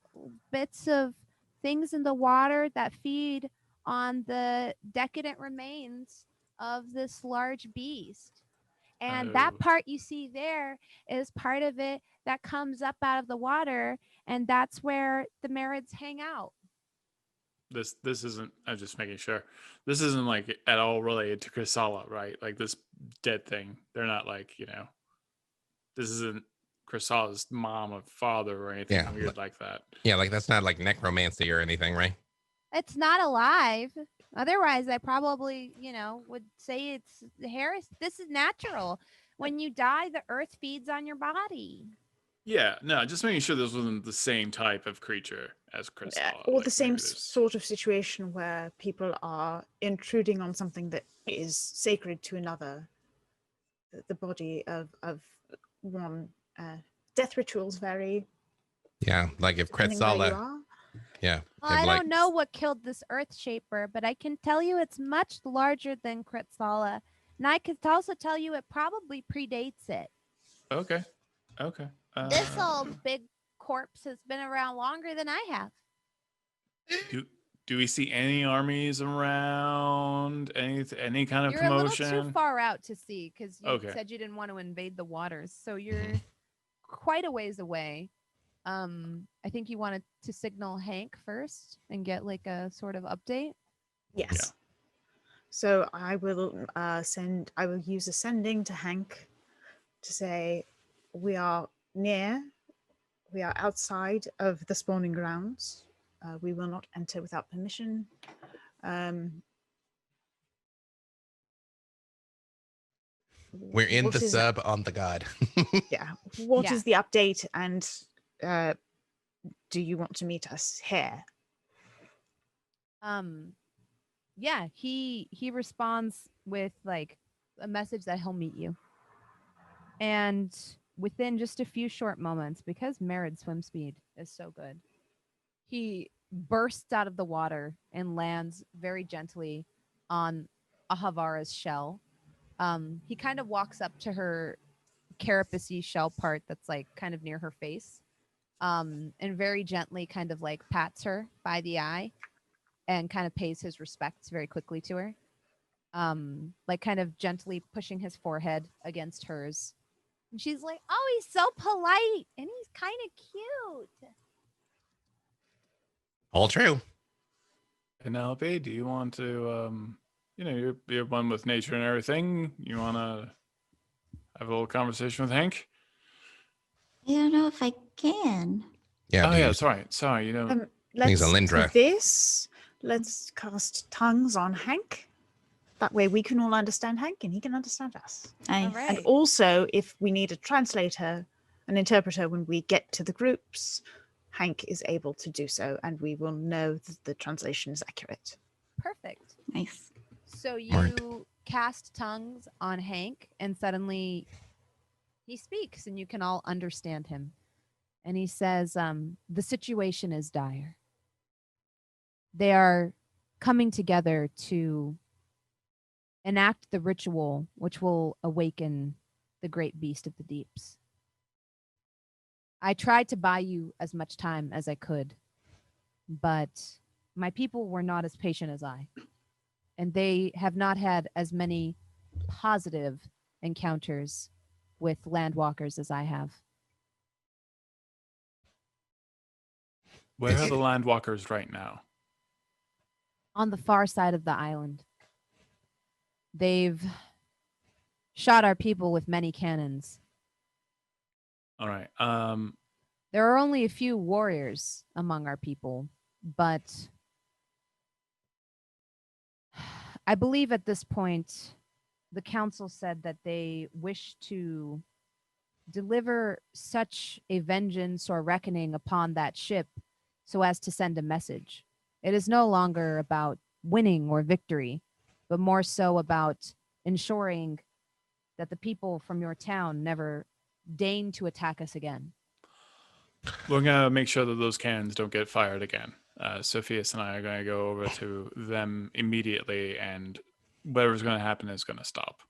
bits of things in the water that feed on the decadent remains of this large beast. And that Oh. part you see there is part of it that comes up out of the water, and that's where the marids hang out. This isn't. I'm just making sure. This isn't like at all related to Chrysala, right? Like this dead thing. They're not like This isn't Chrysala's mom or father or anything Yeah, weird like that. Yeah, like that's not like necromancy or anything, right? It's not alive. Otherwise, I probably, would say it's this is natural. When you die, the earth feeds on your body. Yeah, no, just making sure this wasn't the same type of creature as Chrysala. Or like the same maybe there's- sort of situation where people are intruding on something that is sacred to another. The body of one. Death rituals vary. Yeah, like if depending where you Kretchmer, are. yeah. Well, if, I like, don't know what killed this earth shaper, but I can tell you it's much larger than Kretchmer. And I could also tell you it probably predates it. Okay. This old big corpse has been around longer than I have. Do we see any armies around? Any kind of You're commotion? a little too far out to see because you Okay. said you didn't want to invade the waters. So you're quite a ways away. I think you wanted to signal Hank first and get like a sort of update. Yes. Yeah. So I will use a sending to Hank to say We are outside of the spawning grounds. We will not enter without permission. We're in what the is- sub on the god. Yeah. What Yeah. is the update? And do you want to meet us here? Yeah, he responds with like a message that he'll meet you. And within just a few short moments, because Marid swim speed is so good, he bursts out of the water and lands very gently on Ahavara's shell. He kind of walks up to her carapace shell part that's like kind of near her face, and very gently kind of like pats her by the eye and kind of pays his respects very quickly to her. Like kind of gently pushing his forehead against hers. And she's like, oh, he's so polite and he's kind of cute. All true. Penelope, do you want to, you're one with nature and everything. You want to have a little conversation with Hank? I don't know if I can. Yeah. Oh, yeah, sorry. Let's Alyndra. do this. Let's cast tongues on Hank. That way we can all understand Hank and he can understand us. Nice. right. And also, if we need a translator, an interpreter, when we get to the groups, Hank is able to do so, and we will know that the translation is accurate. Perfect. Nice. So you Smart. cast tongues on Hank, and suddenly he speaks, and you can all understand him. And he says, the situation is dire. They are coming together to enact the ritual which will awaken the great beast of the deeps. I tried to buy you as much time as I could, but my people were not as patient as I, and they have not had as many positive encounters with landwalkers as I have. Where are the landwalkers right now? On the far side of the island. They've shot our people with many cannons. All right. There are only a few warriors among our people, but I believe at this point the council said that they wish to deliver such a vengeance or reckoning upon that ship so as to send a message. It is no longer about winning or victory, but more so about ensuring that the people from your town never deign to attack us again. We're going to make sure that those cannons don't get fired again. Sofieus and I are going to go over to them immediately, and whatever's going to happen is going to stop.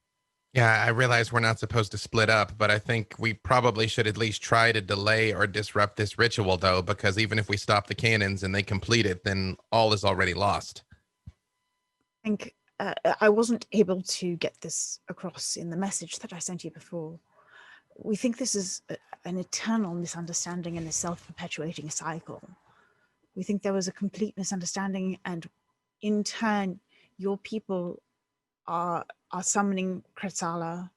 Yeah, I realize we're not supposed to split up, but I think we probably should at least try to delay or disrupt this ritual, though, because even if we stop the cannons and they complete it, then all is already lost. I think I wasn't able to get this across in the message that I sent you before. We think this is an eternal misunderstanding and a self-perpetuating cycle. We think there was a complete misunderstanding, and in turn, your people are summoning Kretzala,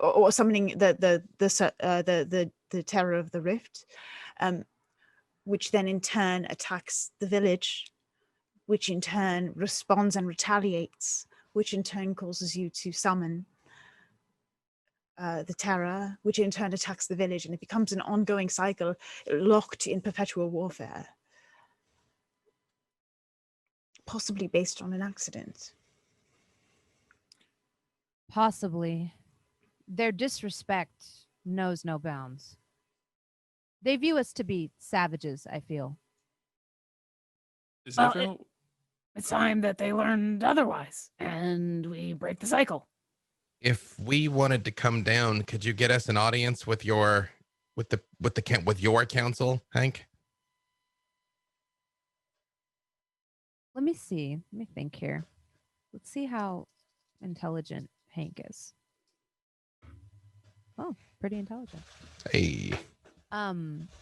or summoning the terror of the rift, which then in turn attacks the village, which in turn responds and retaliates, which in turn causes you to summon the terror, which in turn attacks the village, and it becomes an ongoing cycle locked in perpetual warfare, possibly based on an accident. Possibly. Their disrespect knows no bounds. They view us to be savages, I feel. Is Well, everyone... It's time that they learned otherwise, and we break the cycle. If we wanted to come down, could you get us an audience with your council, Hank? Let me see. Let me think here. Let's see how intelligent Hank is. Oh, pretty intelligent. Hey.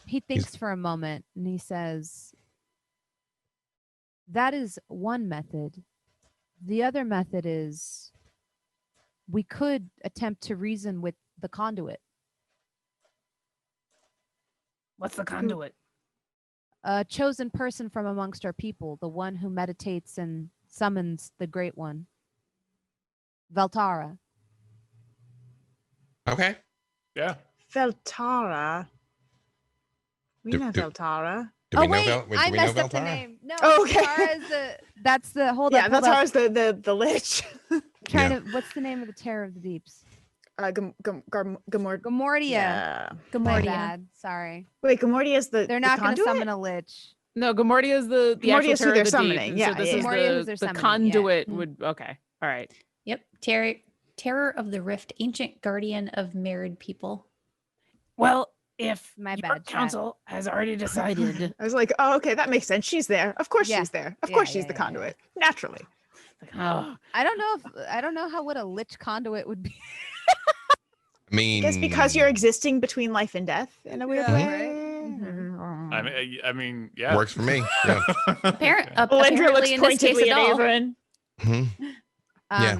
He thinks for a moment and he says, that is one method. The other method is we could attempt to reason with the conduit. What's the conduit? A chosen person from amongst our people, the one who meditates and summons the Great One. Veltara. Okay. Yeah. Veltara. We Do- know do- Veltara. Do we Oh know wait, Vel- I do we know messed up the Veltara? name. No, Oh, okay. Veltara is that's the hold Yeah, up. hold up. Veltara's the lich. Trying to. What's the name of the Terror of the Deeps? Gamordia. Yeah. My Gamordia. bad. Sorry. Wait, Gamordia's the They're not going to conduit? summon a lich. No, Gamordia is the Gamordia is actual who terror they're of the summoning. deep. Yeah, so this yeah. is Gamordia who the they're summoning, conduit yeah. would. Okay. All right. Yep. Terror of the Rift, ancient guardian of married people. Well, if My your bad, chat. council has already decided, I was like, oh, okay, that makes sense. She's there. Of course Yeah. she's there. Of Yeah, course yeah, she's the yeah, conduit. Naturally. oh, I don't know how what a lich conduit would be. I mean, I guess because you're existing between life and death in a weird Yeah, way. right? I mean, yeah. works for me. Yeah. Alyndra looks Apparently in this case pointedly at at all. Avren. Mhm. Yeah.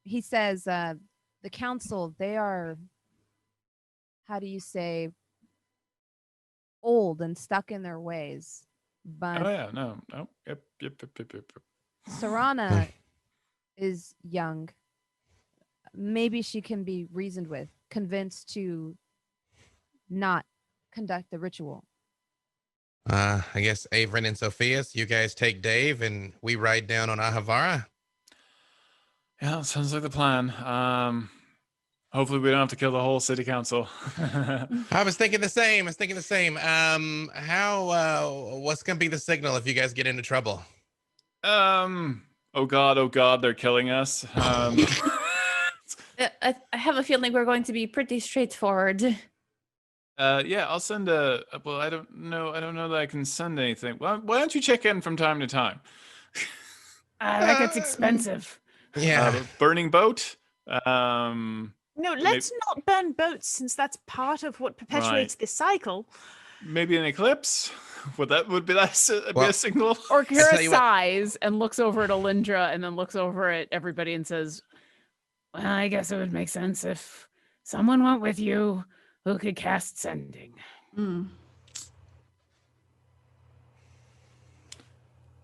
He says the council, they are, how do you say, old and stuck in their ways. But Oh yeah, no. Yep. Serana is young. Maybe she can be reasoned with, convinced to not conduct the ritual. I guess Avren and Sofieus, you guys take Dave and we ride down on Ahavara. Yeah, sounds like the plan. Hopefully we don't have to kill the whole city council. I was thinking the same. What's gonna be the signal if you guys get into trouble? Oh god, they're killing us. I have a feeling we're going to be pretty straightforward. Yeah, I'll send well, I don't know that I can send anything. Well, why don't you check in from time to time? that gets expensive. Yeah. Burning boat. No, let's not burn boats since that's part of what perpetuates this cycle. Maybe an eclipse. Would be a signal? I'll tell Orkira you what. sighs and looks over at Alyndra and then looks over at everybody and says, "Well, I guess it would make sense if someone went with you who could cast sending."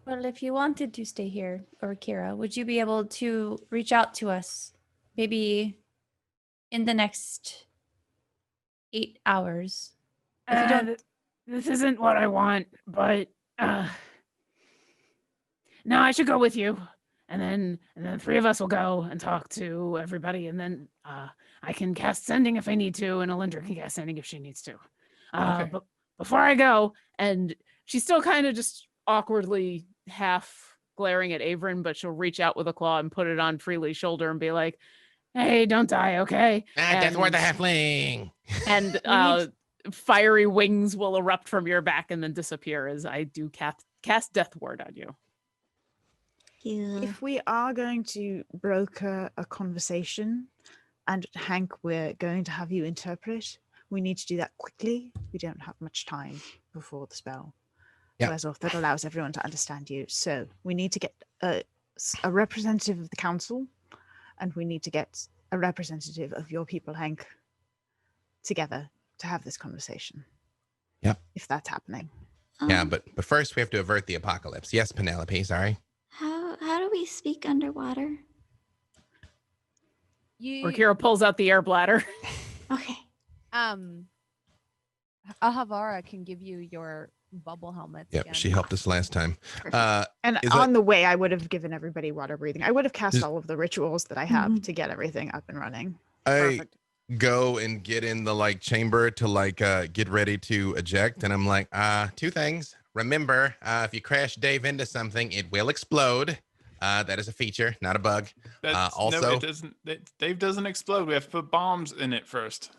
Well, if you wanted to stay here, Orkira, would you be able to reach out to us maybe in the next 8 hours? If you don't, This isn't what I want, but no, I should go with you, and then the three of us will go and talk to everybody, and then I can cast sending if I need to, and Alyndra can cast sending if she needs to. Okay. But before I go, and she's still kind of just awkwardly half glaring at Avren, but she'll reach out with a claw and put it on Freely's shoulder and be like, "Hey, don't die, okay?" Death Ward the Halfling. And fiery wings will erupt from your back and then disappear as I do cast Death Ward on you. Yeah. If we are going to broker a conversation, and Hank, we're going to have you interpret, we need to do that quickly. We don't have much time before the spell. Yeah. Whereas that allows everyone to understand you. So we need to get a representative of the council, and we need to get a representative of your people, Hank, together to have this conversation. Yeah. If that's happening. Yeah, but first we have to avert the apocalypse. Yes, Penelope, sorry. How do we speak underwater? Orkira pulls out the air bladder. Okay. Ahavara can give you your bubble helmets. Yep, again. she helped us last time. And Is on the way, I would have given everybody water breathing. I would have cast Is- all of the rituals that I have to get everything up and running. I go and get in the chamber to get ready to eject, and I'm like, two things. Remember, if you crash Dave into something, it will explode. That is a feature, not a bug. No, Also, it doesn't. Dave doesn't explode. We have to put bombs in it first.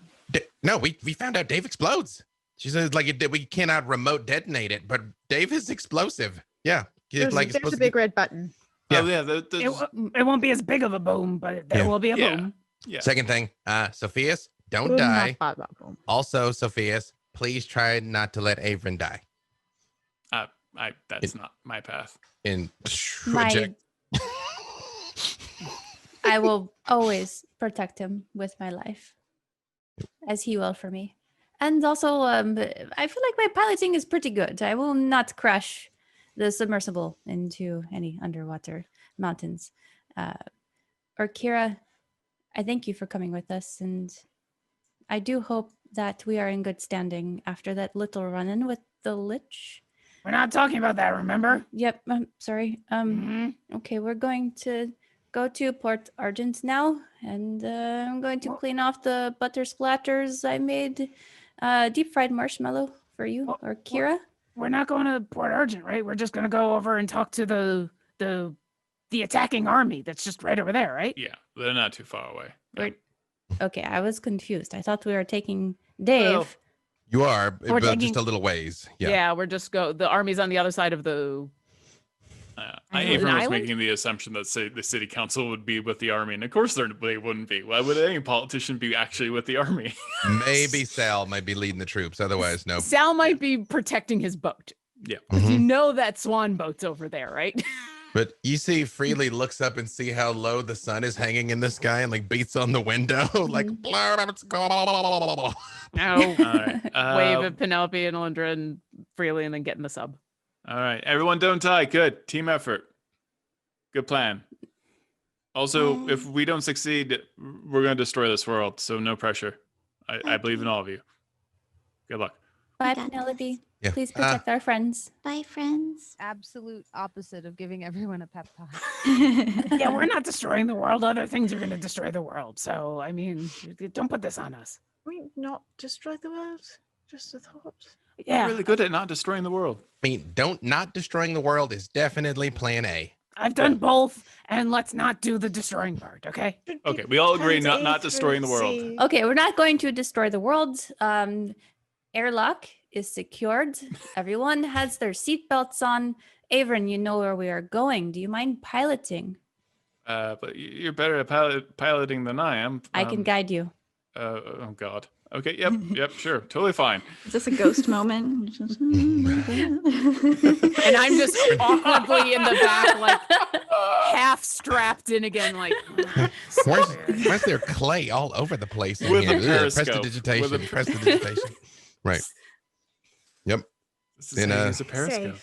no, we found out Dave explodes. She says we cannot remote detonate it, but Dave is explosive. Yeah, There's a big red button. Yeah. Oh yeah. It won't be as big of a boom, but there will be a boom. Yeah. Second thing, Sofieus, don't Boom, die. not bad, boom. Also, Sofieus, please try not to let Avren die. That's not my path. And My- I will always protect him with my life, as he will for me. And also, I feel like my piloting is pretty good. I will not crash the submersible into any underwater mountains. Orkira, I thank you for coming with us, and I do hope that we are in good standing after that little run-in with the Lich. We're not talking about that, remember? Yep, I'm sorry. Okay, we're going to go to Port Argent now, and I'm going to clean off the butter splatters I made. Deep fried marshmallow for you, Orkira. We're not going to Port Argent, right? We're just going to go over and talk to the attacking army that's just right over there, right? Yeah, they're not too far away. Okay, I was confused. I thought we were taking Dave. Well, You are, but taking- just a little ways. Yeah. Yeah, we're just the army's on the other side of the. Avren was island? making the assumption that the city council would be with the army, and of course they wouldn't be. Why would any politician be actually with the army? Maybe Sal might be leading the troops. Otherwise, no. Sal might be protecting his boat. Yeah. 'Cause you know that swan boat's over there, right? But you see, Freely looks up and see how low the sun is hanging in the sky, and like beats on the window, like. Let's go. No. All right. Wave at Penelope and Alyndra and Freely, and then get in the sub. All right, everyone, don't die. Good team effort. Good plan. Also, if we don't succeed, we're going to destroy this world. So no pressure. I believe in all of you. Good luck. Bye, got Penelope. Yeah. Please protect our friends. Bye, friends. Absolute opposite of giving everyone a pep talk. Yeah, we're not destroying the world. Other things are going to destroy the world. So, I mean, don't put this on us. We not destroy the world. Just a thought. Yeah, We're really good at not destroying the world. I mean, not destroying the world is definitely plan A. I've done both, and let's not do the destroying part, okay? Okay, we all agree Plans not A destroying the through world. C. Okay, we're not going to destroy the world. Airlock is secured. Everyone has their seatbelts on. Avren, you know where we are going. Do you mind piloting? But you're better at piloting than I am. I can guide you. Oh God. Okay. Yep. Sure. Totally fine. Is this a ghost moment? And I'm just awkwardly in the back, like half strapped in again, like. Where's there clay all over the place? In With here? a periscope. Prestidigitation. With a- Prestidigitation. Right. Yep. This is how you use a Safe. periscope.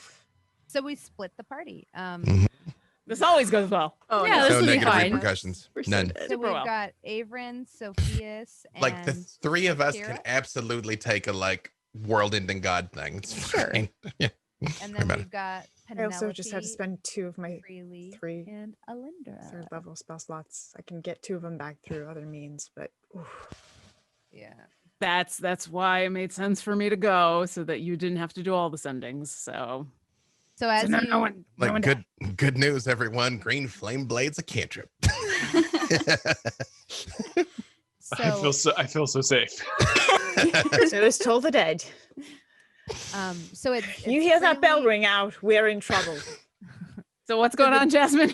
So we split the party. This always goes well. Oh, Yeah, no. this No will be negative fine. repercussions. We're so None. dead. So Super we've well. got Avren, Sofieus, and Like the three of us can Kira? absolutely take a like world-ending god thing. It's Sure. fine. Yeah. and How then about we've got I Penelope, also just had to spend 2 of my Freely, three and Alyndra. third level spell slots. I can get 2 of them back through other means, but oof. Yeah. That's why it made sense for me to go, so that you didn't have to do all the sendings. So So as no, you, no one, no one Like good news, everyone. Green flame blade's a cantrip. I feel so safe. So it's Toll the Dead. so it's You hear that bell Freely- ring out, we're in trouble. so what's going on, Jasmine?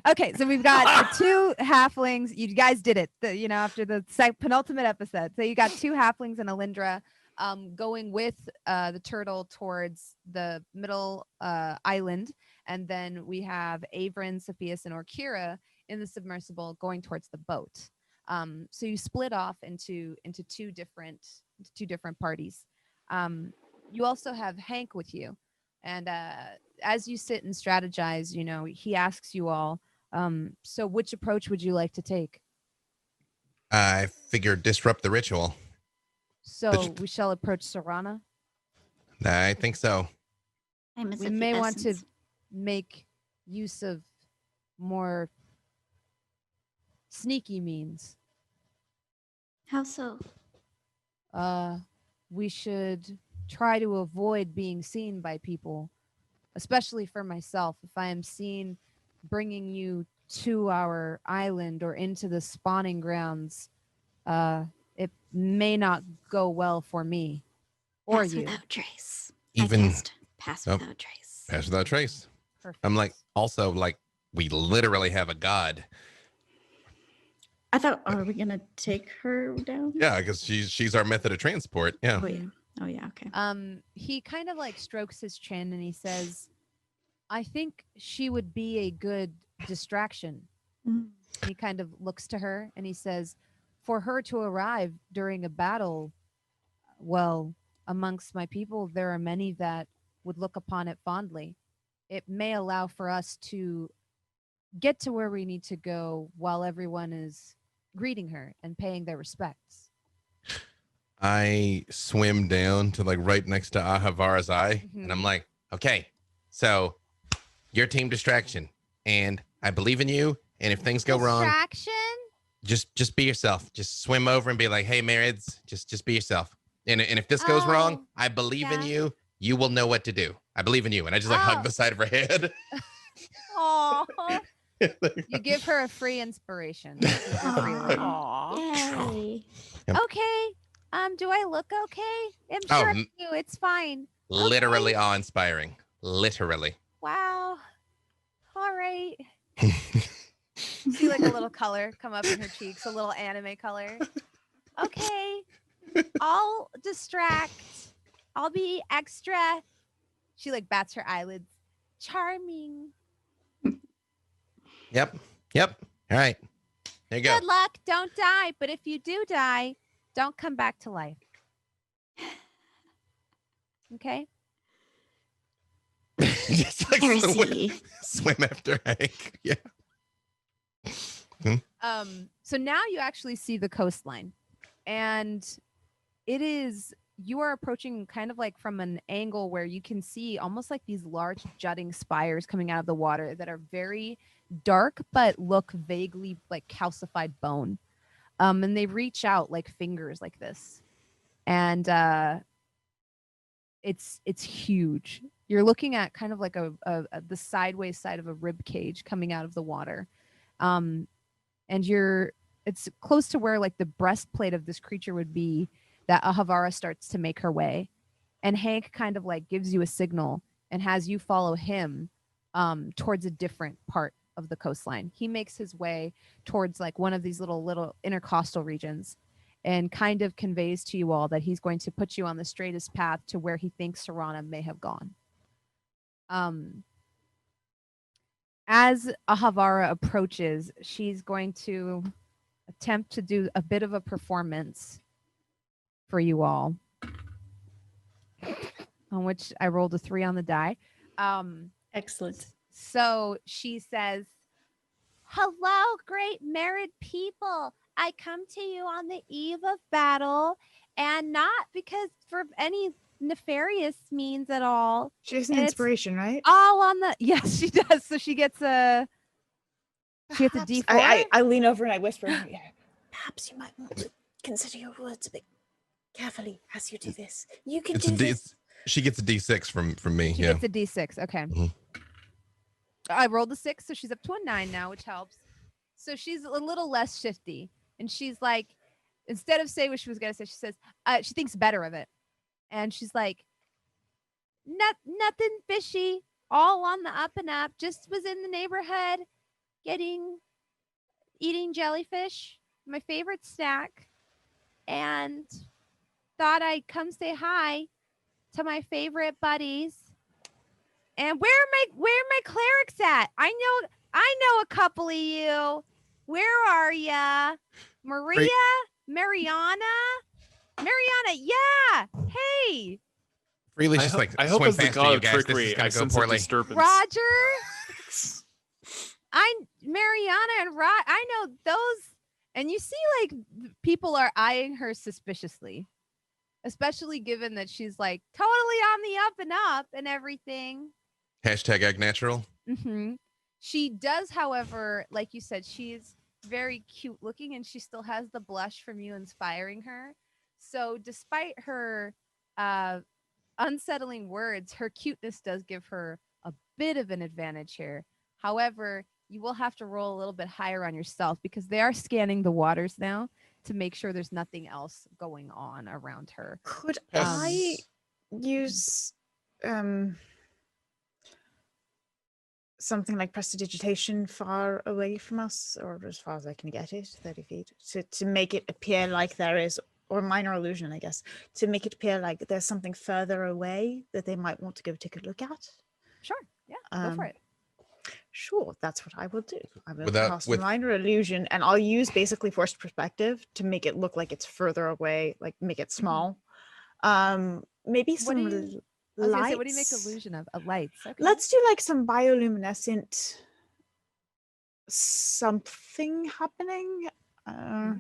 Okay, so we've got the 2 halflings. You guys did it, after the penultimate episode. So you got 2 halflings and Alyndra going with the turtle towards the middle island. And then we have Avren, Sofieus, and Orkira in the submersible going towards the boat. So you split off into two different parties. You also have Hank with you. And as you sit and strategize, he asks you all, so which approach would you like to take? I figure disrupt the ritual. So we shall approach Serana. I think so. I miss We a few may want to essence. make use of more sneaky means. How so? We should try to avoid being seen by people, especially for myself. If I am seen bringing you to our island or into the spawning grounds, it may not go well for me or Pass you. without trace. Even I cast pass Oh. without trace. pass without trace. Perfect. I'm like, also like we literally have a god. I thought, are we gonna take her down? Yeah, because she's our method of transport. Yeah. Oh yeah. Oh yeah. Okay. He kind of like strokes his chin and he says, I think she would be a good distraction. Mm. He kind of looks to her and he says, for her to arrive during a battle, well, amongst my people, there are many that would look upon it fondly. It may allow for us to get to where we need to go while everyone is greeting her and paying their respects. I swim down to like right next to Ahavara's eye, and I'm like, okay, so you're team distraction, and I believe in you. And if things go wrong, just be yourself. Just swim over and be like, hey, marids, just be yourself. And if this goes wrong, I believe in you. You will know what to do. I believe in you. And I just like hug the side of her head. Oh. You give her a free inspiration. Yay. Okay. Do I look okay? I'm sure I do. It's fine. Literally awe-inspiring. Literally. Wow. All right. See like a little color come up in her cheeks, a little anime color. Okay. I'll distract. I'll be extra. She like bats her eyelids. Charming. Yep. All right. There you go. Good luck. Don't die. But if you do die, don't come back to life. Okay? Just like swim after Hank. Yeah. So now you actually see the coastline. And you are approaching kind of like from an angle where you can see almost like these large jutting spires coming out of the water that are very dark but look vaguely like calcified bone. And they reach out like fingers like this. And it's huge. You're looking at kind of like the sideways side of a rib cage coming out of the water. And it's close to where like the breastplate of this creature would be that Ahavara starts to make her way. And Hank kind of like gives you a signal and has you follow him towards a different part of the coastline. He makes his way towards like one of these little intercostal regions and kind of conveys to you all that he's going to put you on the straightest path to where he thinks Serana may have gone. As Ahavara approaches, she's going to attempt to do a bit of a performance for you all, on which I rolled a 3 on the die. Excellent. So she says, "Hello, great married people. I come to you on the eve of battle, and not because for any nefarious means at all." She has an inspiration, right? All on the yes, she does. So she gets a D4. I lean over and I whisper, "Yeah, perhaps you might want to consider your words a bit carefully as you do this. You can do this." She gets a D6 from me. She gets a D6. Okay. Mm-hmm. I rolled a 6, so she's up to a 9 now, which helps. So she's a little less shifty. And she's like, instead of saying what she was going to say, she says, she thinks better of it. And she's like, nothing fishy, all on the up and up. Just was in the neighborhood eating jellyfish, my favorite snack. And thought I'd come say hi to my favorite buddies. And where are my clerics at? I know a couple of you. Where are ya? Maria? Mariana? Yeah. Hey. Really, just like I hope swim it's the past god you of guys. trickery. I This is gonna sense go a poorly. disturbance. Roger. Mariana and Rod. I know those. And you see, like, people are eyeing her suspiciously, especially given that she's like totally on the up and up and everything. Hashtag act natural. Mm-hmm. She does, however, like you said, she's very cute looking and she still has the blush from you inspiring her. So despite her unsettling words, her cuteness does give her a bit of an advantage here. However, you will have to roll a little bit higher on yourself because they are scanning the waters now to make sure there's nothing else going on around her. Could I use something like prestidigitation far away from us, or as far as I can get it, 30 feet, to make it appear like there is, or minor illusion, I guess, to make it appear like there's something further away that they might want to go take a look at? Sure. Yeah, go for it. Sure, that's what I will do. I will cast a minor illusion, and I'll use basically forced perspective to make it look like it's further away, like make it small. Maybe What some do you- I was lights. gonna say, what do you make illusion of? Lights. Okay. Let's do like some bioluminescent something happening. I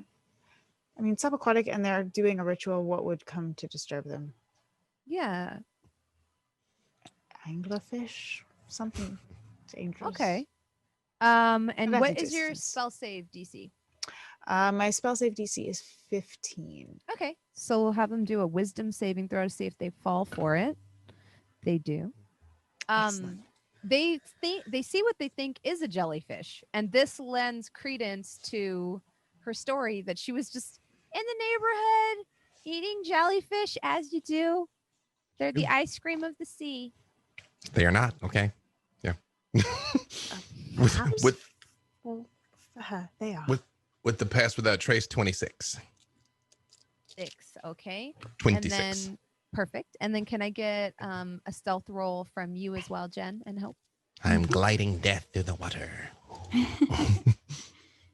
mean, subaquatic, and they're doing a ritual. What would come to disturb them? Yeah. Anglerfish, something dangerous. Okay. And Of what is your existence. spell save DC? My spell save DC is 15. Okay. So we'll have them do a wisdom saving throw to see if they fall for it. They do. Excellent. They see what they think is a jellyfish, and this lends credence to her story that she was just in the neighborhood eating jellyfish, as you do. They're the ice cream of the sea. They are not. Okay. Yeah. Perhaps? with Well, they are. with the pass without trace 26. 6. Okay. 26. And then perfect. And then can I get a stealth roll from you as well, Jen, and Hope? I'm gliding death through the water.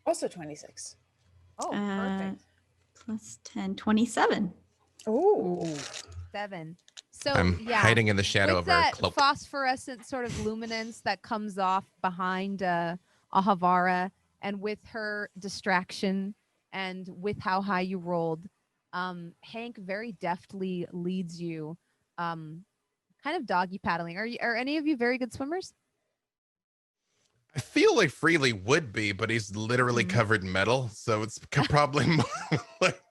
Also 26. Oh, perfect. Plus 10, 27. Oh. 7. So I'm yeah, hiding in the shadow with of her that cloak. phosphorescent sort of luminance that comes off behind Ahavara, and with her distraction and with how high you rolled, Hank very deftly leads you, kind of doggy paddling. Are any of you very good swimmers? I feel like Freely would be, but he's literally covered in metal, so it's probably more like.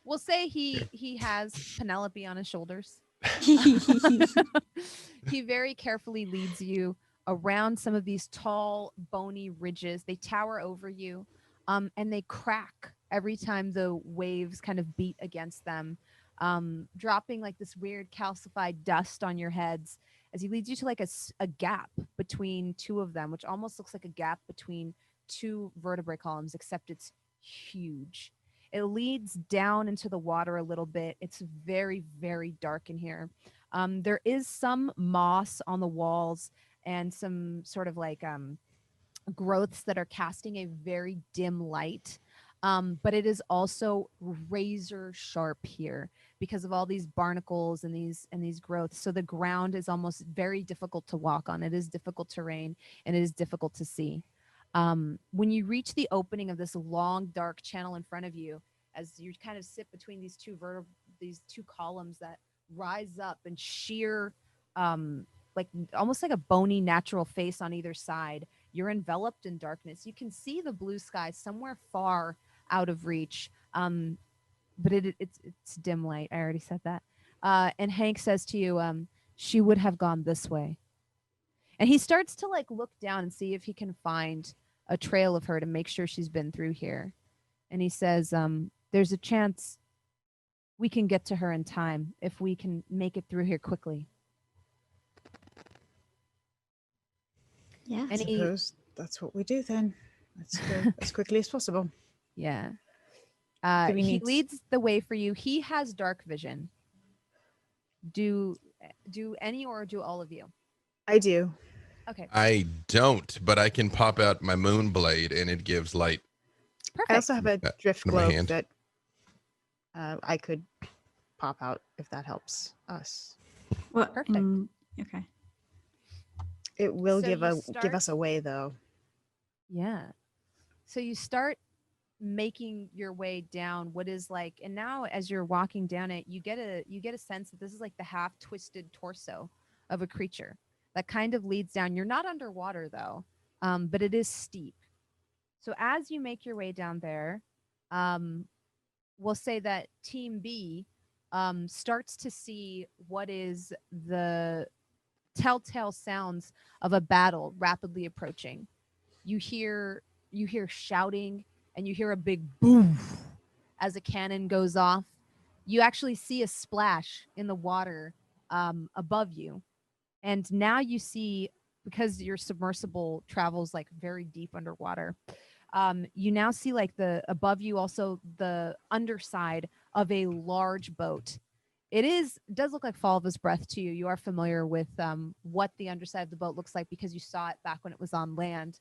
We'll say he has Penelope on his shoulders. He very carefully leads you around some of these tall, bony ridges. They tower over you, and they crack every time the waves kind of beat against them, dropping like this weird calcified dust on your heads as he leads you to like a gap between two of them, which almost looks like a gap between two vertebrae columns, except it's huge. It leads down into the water a little bit. It's very, very dark in here. There is some moss on the walls and some sort of like growths that are casting a very dim light. But it is also razor sharp here because of all these barnacles and these growths. So the ground is almost very difficult to walk on. It is difficult terrain, and it is difficult to see. When you reach the opening of this long, dark channel in front of you, as you kind of sit between these two columns that rise up and sheer, like almost like a bony natural face on either side, you're enveloped in darkness. You can see the blue sky somewhere far out of reach, but it's dim light. I already said that. And Hank says to you, she would have gone this way. And he starts to like look down and see if he can find a trail of her to make sure she's been through here. And he says, there's a chance we can get to her in time if we can make it through here quickly. Yeah. I suppose that's what we do then. Let's go as quickly as possible. Yeah. Do we He need- leads the way for you. He has dark vision. Do any or do all of you? I do. Okay. I don't, but I can pop out my moon blade and it gives light. Perfect. I also have a drift in my globe hand. that I could pop out if that helps us. What? Perfect. Okay. It will So give you give us away though. Yeah. So you start making your way down what is like, and now as you're walking down it, you get a sense that this is like the half twisted torso of a creature that kind of leads down. You're not underwater though, but it is steep. So as you make your way down there, we'll say that Team B starts to see what is the telltale sounds of a battle rapidly approaching. You hear shouting, and you hear a big boom as a cannon goes off. You actually see a splash in the water above you. And now you see, because your submersible travels like very deep underwater, you now see like above you also the underside of a large boat. It does look like Fall of His Breath to you. You are familiar with what the underside of the boat looks like because you saw it back when it was on land.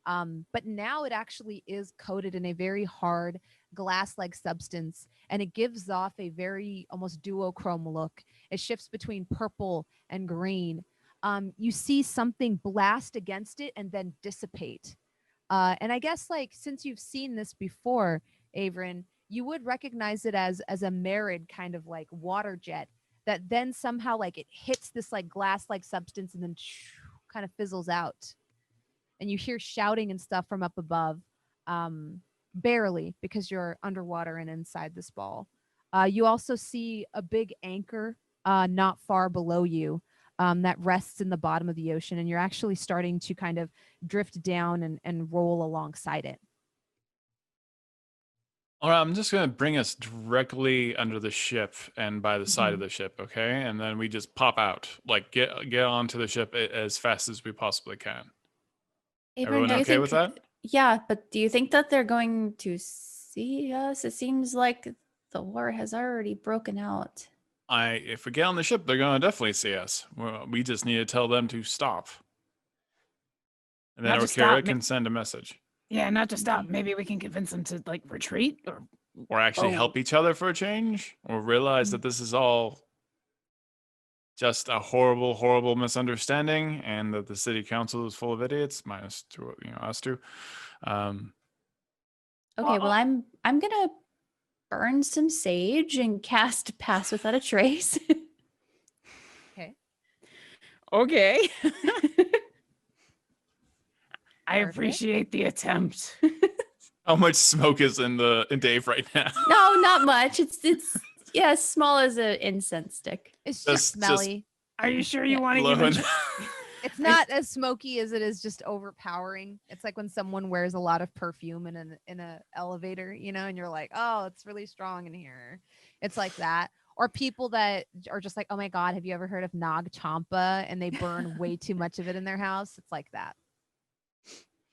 But now it actually is coated in a very hard glass-like substance, and it gives off a very almost duochrome look. It shifts between purple and green. You see something blast against it and then dissipate. And I guess like since you've seen this before, Avren, you would recognize it as a marid kind of like water jet that then somehow like it hits this like glass-like substance and then kind of fizzles out. And you hear shouting and stuff from up above, barely because you're underwater and inside this ball. You also see a big anchor not far below you that rests in the bottom of the ocean, and you're actually starting to kind of drift down and roll alongside it. All right, I'm just going to bring us directly under the ship and by the side of the ship, okay? And then we just pop out, like get onto the ship as fast as we possibly can. Avren, Everyone do you okay think, with that? Yeah, but do you think that they're going to see us? It seems like the war has already broken out. If we get on the ship, they're going to definitely see us. We just need to tell them to stop. And then Not to Orkira stop, can send a message. Yeah, not to stop. Maybe we can convince them to like retreat Or actually help each other for a change. Or realize that this is all just a horrible, horrible misunderstanding, and that the city council is full of idiots, minus us two. Okay, well, I'm gonna burn some sage and cast Pass Without a Trace. Okay. I appreciate the attempt. How much smoke is in Dave right now? No, not much. It's yeah, as small as an incense stick. It's just smelly. Are you sure you want to blowing. even? It's not as smoky as it is just overpowering. It's like when someone wears a lot of perfume in an elevator, and you're like, oh, it's really strong in here. It's like that. Or people that are just like, oh my God, have you ever heard of Nag Champa? And they burn way too much of it in their house. It's like that.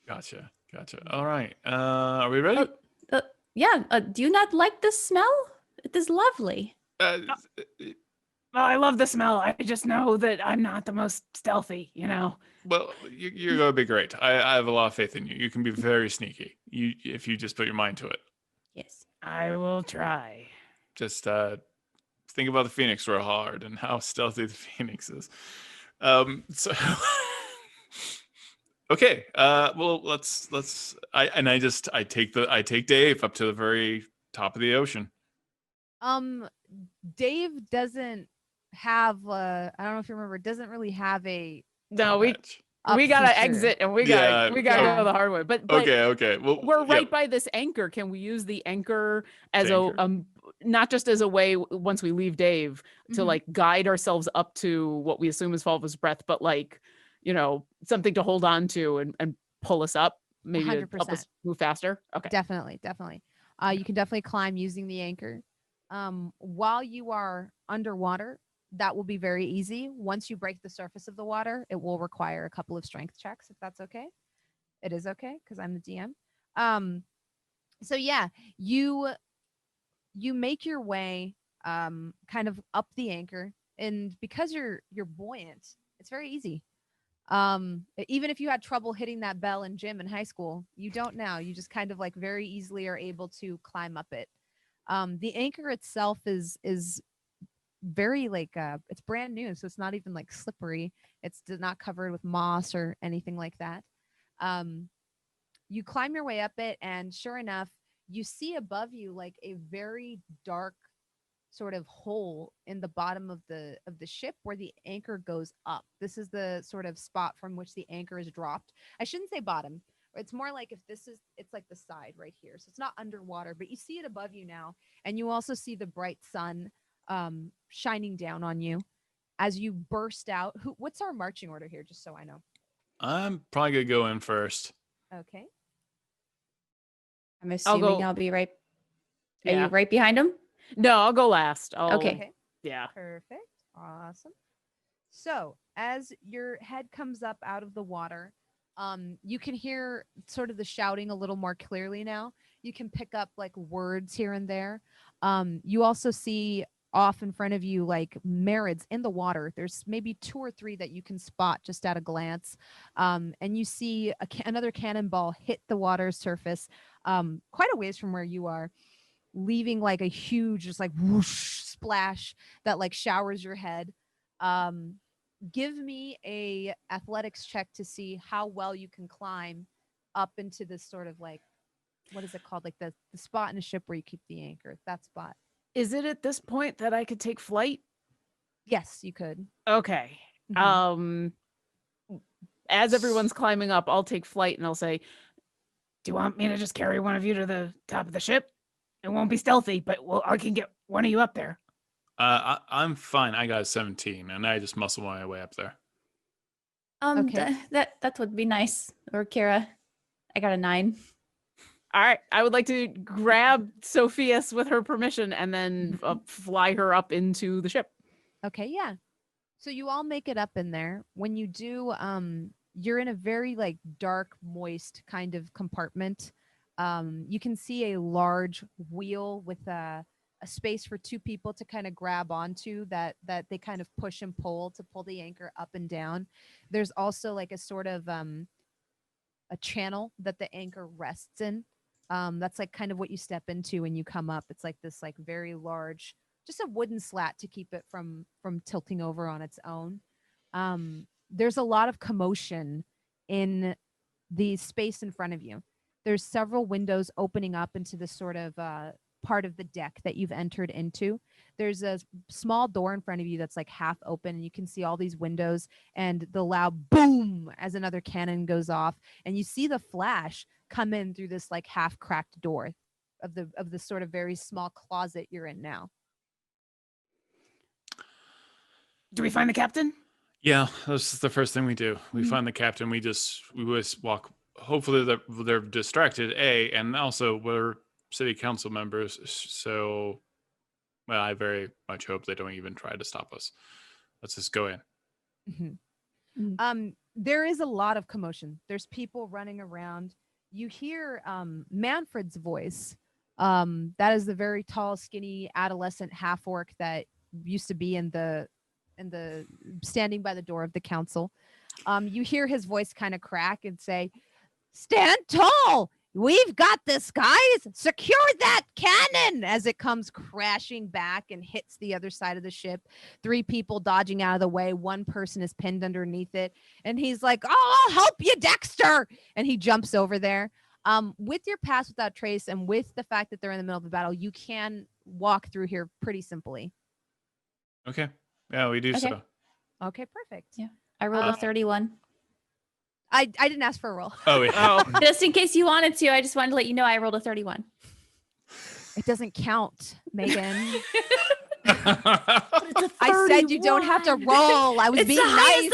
Gotcha. All right. Are we ready? Yeah. Do you not like the smell? It is lovely. Well, I love the smell. I just know that I'm not the most stealthy, Well, you're going to be great. I have a lot of faith in you. You can be very sneaky. If you just put your mind to it. Yes. I will try. Just think about the Phoenix real hard and how stealthy the Phoenix is. So okay. Well, let's. I take Dave up to the very top of the ocean. Dave doesn't have I don't know if you remember, doesn't really have a No, we up gotta feature. exit and we gotta go the hard way. But okay. Well, we're right by this anchor. Can we use the anchor as not just as a way once we leave Dave to like guide ourselves up to what we assume is Falva's breath, but like, something to hold on to and pull us up, maybe to help us move faster? Okay. Definitely. You can definitely climb using the anchor. While you are underwater, that will be very easy. Once you break the surface of the water, it will require a couple of strength checks, if that's okay. It is okay because I'm the DM. So yeah, you make your way kind of up the anchor, and because you're buoyant, it's very easy. Even if you had trouble hitting that bell in gym in high school, you don't now. You just kind of like very easily are able to climb up it. The anchor itself is very like it's brand new, so it's not even like slippery. It's not covered with moss or anything like that. You climb your way up it, and sure enough, you see above you like a very dark sort of hole in the bottom of the ship where the anchor goes up. This is the sort of spot from which the anchor is dropped. I shouldn't say bottom. It's more like it's like the side right here. So it's not underwater, but you see it above you now. And you also see the bright sun shining down on you as you burst out. What's our marching order here, just so I know? I'm probably going to go in first. Okay. I'm assuming I'll be right. Are Yeah. you right behind him? No, I'll go last. Okay. Yeah. Perfect. Awesome. So as your head comes up out of the water, you can hear sort of the shouting a little more clearly now. You can pick up like words here and there. You also see off in front of you like marids in the water. There's maybe 2 or 3 that you can spot just at a glance. And you see another cannonball hit the water surface quite a ways from where you are, leaving like a huge just like whoosh splash that like showers your head. Give me a athletics check to see how well you can climb up into this sort of like, what is it called? Like the spot in a ship where you keep the anchor, that spot. Is it at this point that I could take flight? Yes, you could. Okay. Mhm. As everyone's climbing up, I'll take flight and I'll say, Do you want me to just carry one of you to the top of the ship? It won't be stealthy, but I can get one of you up there. I'm fine. I got a 17, and I just muscle my way up there. Okay. That would be nice. Or Kira, I got a 9. all right, I would like to grab Sofieus with her permission and then fly her up into the ship. Okay, yeah. So you all make it up in there. When you do, you're in a very like dark, moist kind of compartment. You can see a large wheel with a space for 2 people to kind of grab onto that they kind of push and pull to pull the anchor up and down. There's also like a sort of a channel that the anchor rests in. That's like kind of what you step into when you come up. It's like this like very large, just a wooden slat to keep it from tilting over on its own. There's a lot of commotion in the space in front of you. There's several windows opening up into this sort of part of the deck that you've entered into. There's a small door in front of you that's like half open, and you can see all these windows and the loud boom as another cannon goes off, and you see the flash come in through this like half cracked door of the sort of very small closet you're in now. Do we find the captain? Yeah, that's the first thing we do. We find the captain. We just walk. Hopefully they're distracted. And also we're city council members, so well, I very much hope they don't even try to stop us. Let's just go in. Mm-hmm. There is a lot of commotion. There's people running around. You hear Manfred's voice. That is the very tall, skinny, adolescent half orc that used to be in the standing by the door of the council. You hear his voice kind of crack and say, "Stand tall! We've got this, guys! Secure that cannon!" As it comes crashing back and hits the other side of the ship. 3 people dodging out of the way. 1 person is pinned underneath it. And he's like, "Oh, I'll help you, Dexter!" And he jumps over there. With your pass without trace and with the fact that they're in the middle of the battle, you can walk through here pretty simply. Okay. Yeah, we do so. Okay, perfect. Yeah. I rolled a 31. I didn't ask for a roll. Oh, yeah. Just in case you wanted to, I just wanted to let you know I rolled a 31. It doesn't count, Meagan. I said you don't have to roll. I was being nice.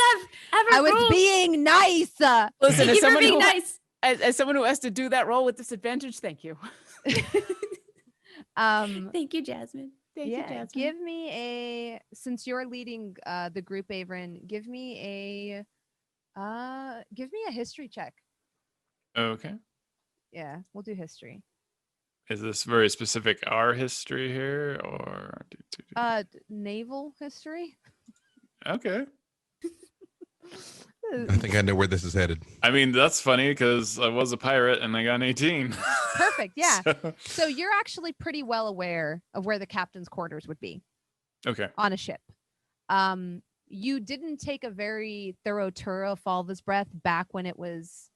I was being nice. Listen, Thank you for being nice. As someone who has to do that roll with disadvantage, thank you. Thank you, Jasmine. Thank you, Jasmine. Give me since you're leading the group, Avren, give me a history check. Okay. Yeah, we'll do history. Is this very specific our history here, or Naval history? Okay. I think I know where this is headed. I mean, that's funny because I was a pirate and I got an 18. Perfect. Yeah. So you're actually pretty well aware of where the captain's quarters would be. Okay. On a ship. You didn't take a very thorough tour of Falva's Breath back when it was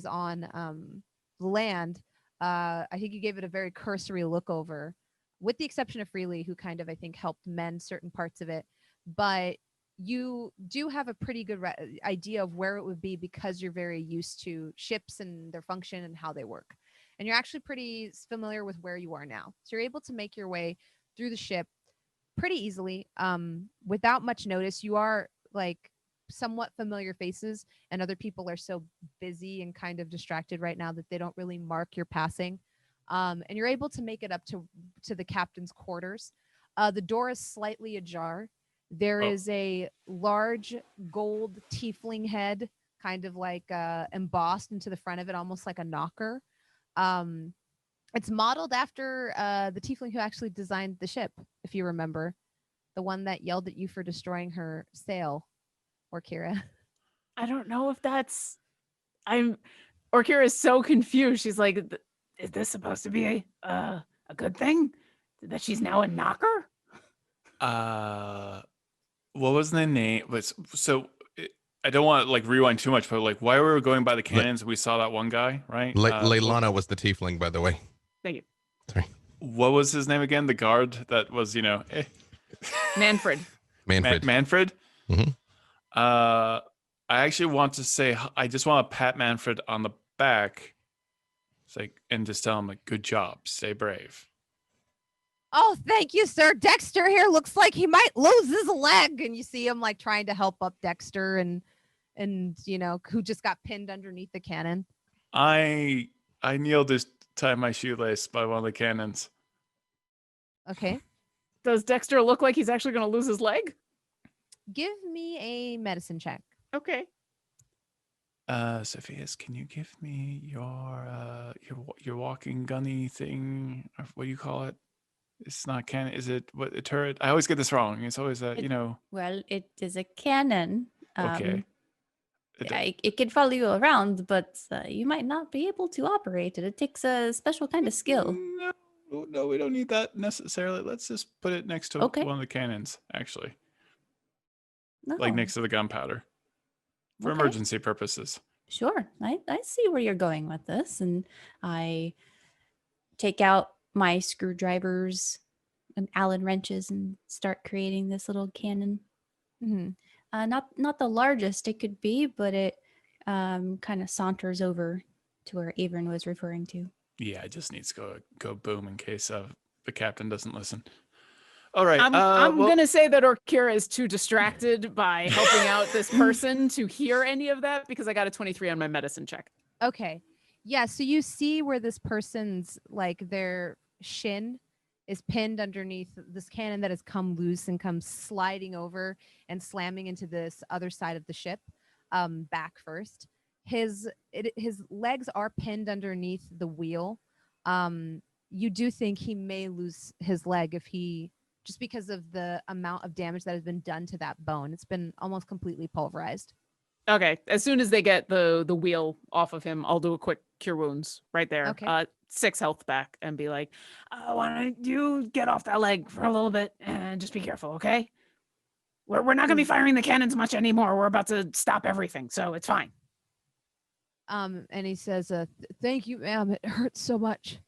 on land. I think you gave it a very cursory look over, with the exception of Freely, who kind of, I think, helped mend certain parts of it. But you do have a pretty good idea of where it would be because you're very used to ships and their function and how they work. And you're actually pretty familiar with where you are now. So you're able to make your way through the ship pretty easily, without much notice. You are like somewhat familiar faces, and other people are so busy and kind of distracted right now that they don't really mark your passing. And you're able to make it up to the captain's quarters. The door is slightly ajar. There is a large gold tiefling head, kind of like embossed into the front of it, almost like a knocker. It's modeled after the tiefling who actually designed the ship, if you remember. The one that yelled at you for destroying her sail, Orkira. I don't know if that's. Orkira is so confused. She's like, "Is this supposed to be a good thing? That she's now a knocker?" What was the name? I don't want to like rewind too much, but like, why were we going by the cannons? We saw that one guy, right? Leilana was the tiefling, by the way. Thank you. Sorry. What was his name again? The guard that was, Manfred. Manfred. Mhm. I actually want to say, I just want to pat Manfred on the back, it's like, and just tell him like, good job, stay brave. Oh, thank you, sir. Dexter here looks like he might lose his leg. And you see him like trying to help up Dexter and who just got pinned underneath the cannon. I kneeled to tie my shoelace by one of the cannons. Okay. Does Dexter look like he's actually going to lose his leg? Give me a medicine check. Okay. Sofieus, can you give me your walking gunny thing? Or what do you call it? It's not cannon. Is it what a turret? I always get this wrong. It's always Well, it is a cannon. Okay. It can follow you around, but you might not be able to operate it. It takes a special kind of skill. No, we don't need that necessarily. Let's just put it next to one of the cannons, actually. Like next to the gunpowder. For emergency purposes. Sure. I see where you're going with this. And I take out my screwdrivers and Allen wrenches and start creating this little cannon. Mm-hmm. Not the largest it could be, but it kind of saunters over to where Avren was referring to. Yeah, it just needs to go boom in case the captain doesn't listen. All right. I'm going to say that Orkira is too distracted by helping out this person to hear any of that because I got a 23 on my medicine check. Okay. Yeah, so you see where this person's, like, their shin is pinned underneath this cannon that has come loose and comes sliding over and slamming into this other side of the ship, back first. His legs are pinned underneath the wheel. You do think he may lose his leg just because of the amount of damage that has been done to that bone. It's been almost completely pulverized. Okay. As soon as they get the wheel off of him, I'll do a quick cure wounds right there. Okay. 6 health back and be like, why don't you get off that leg for a little bit and just be careful, okay? We're not going to be firing the cannons much anymore. We're about to stop everything, so it's fine. And he says, thank you, ma'am. It hurts so much.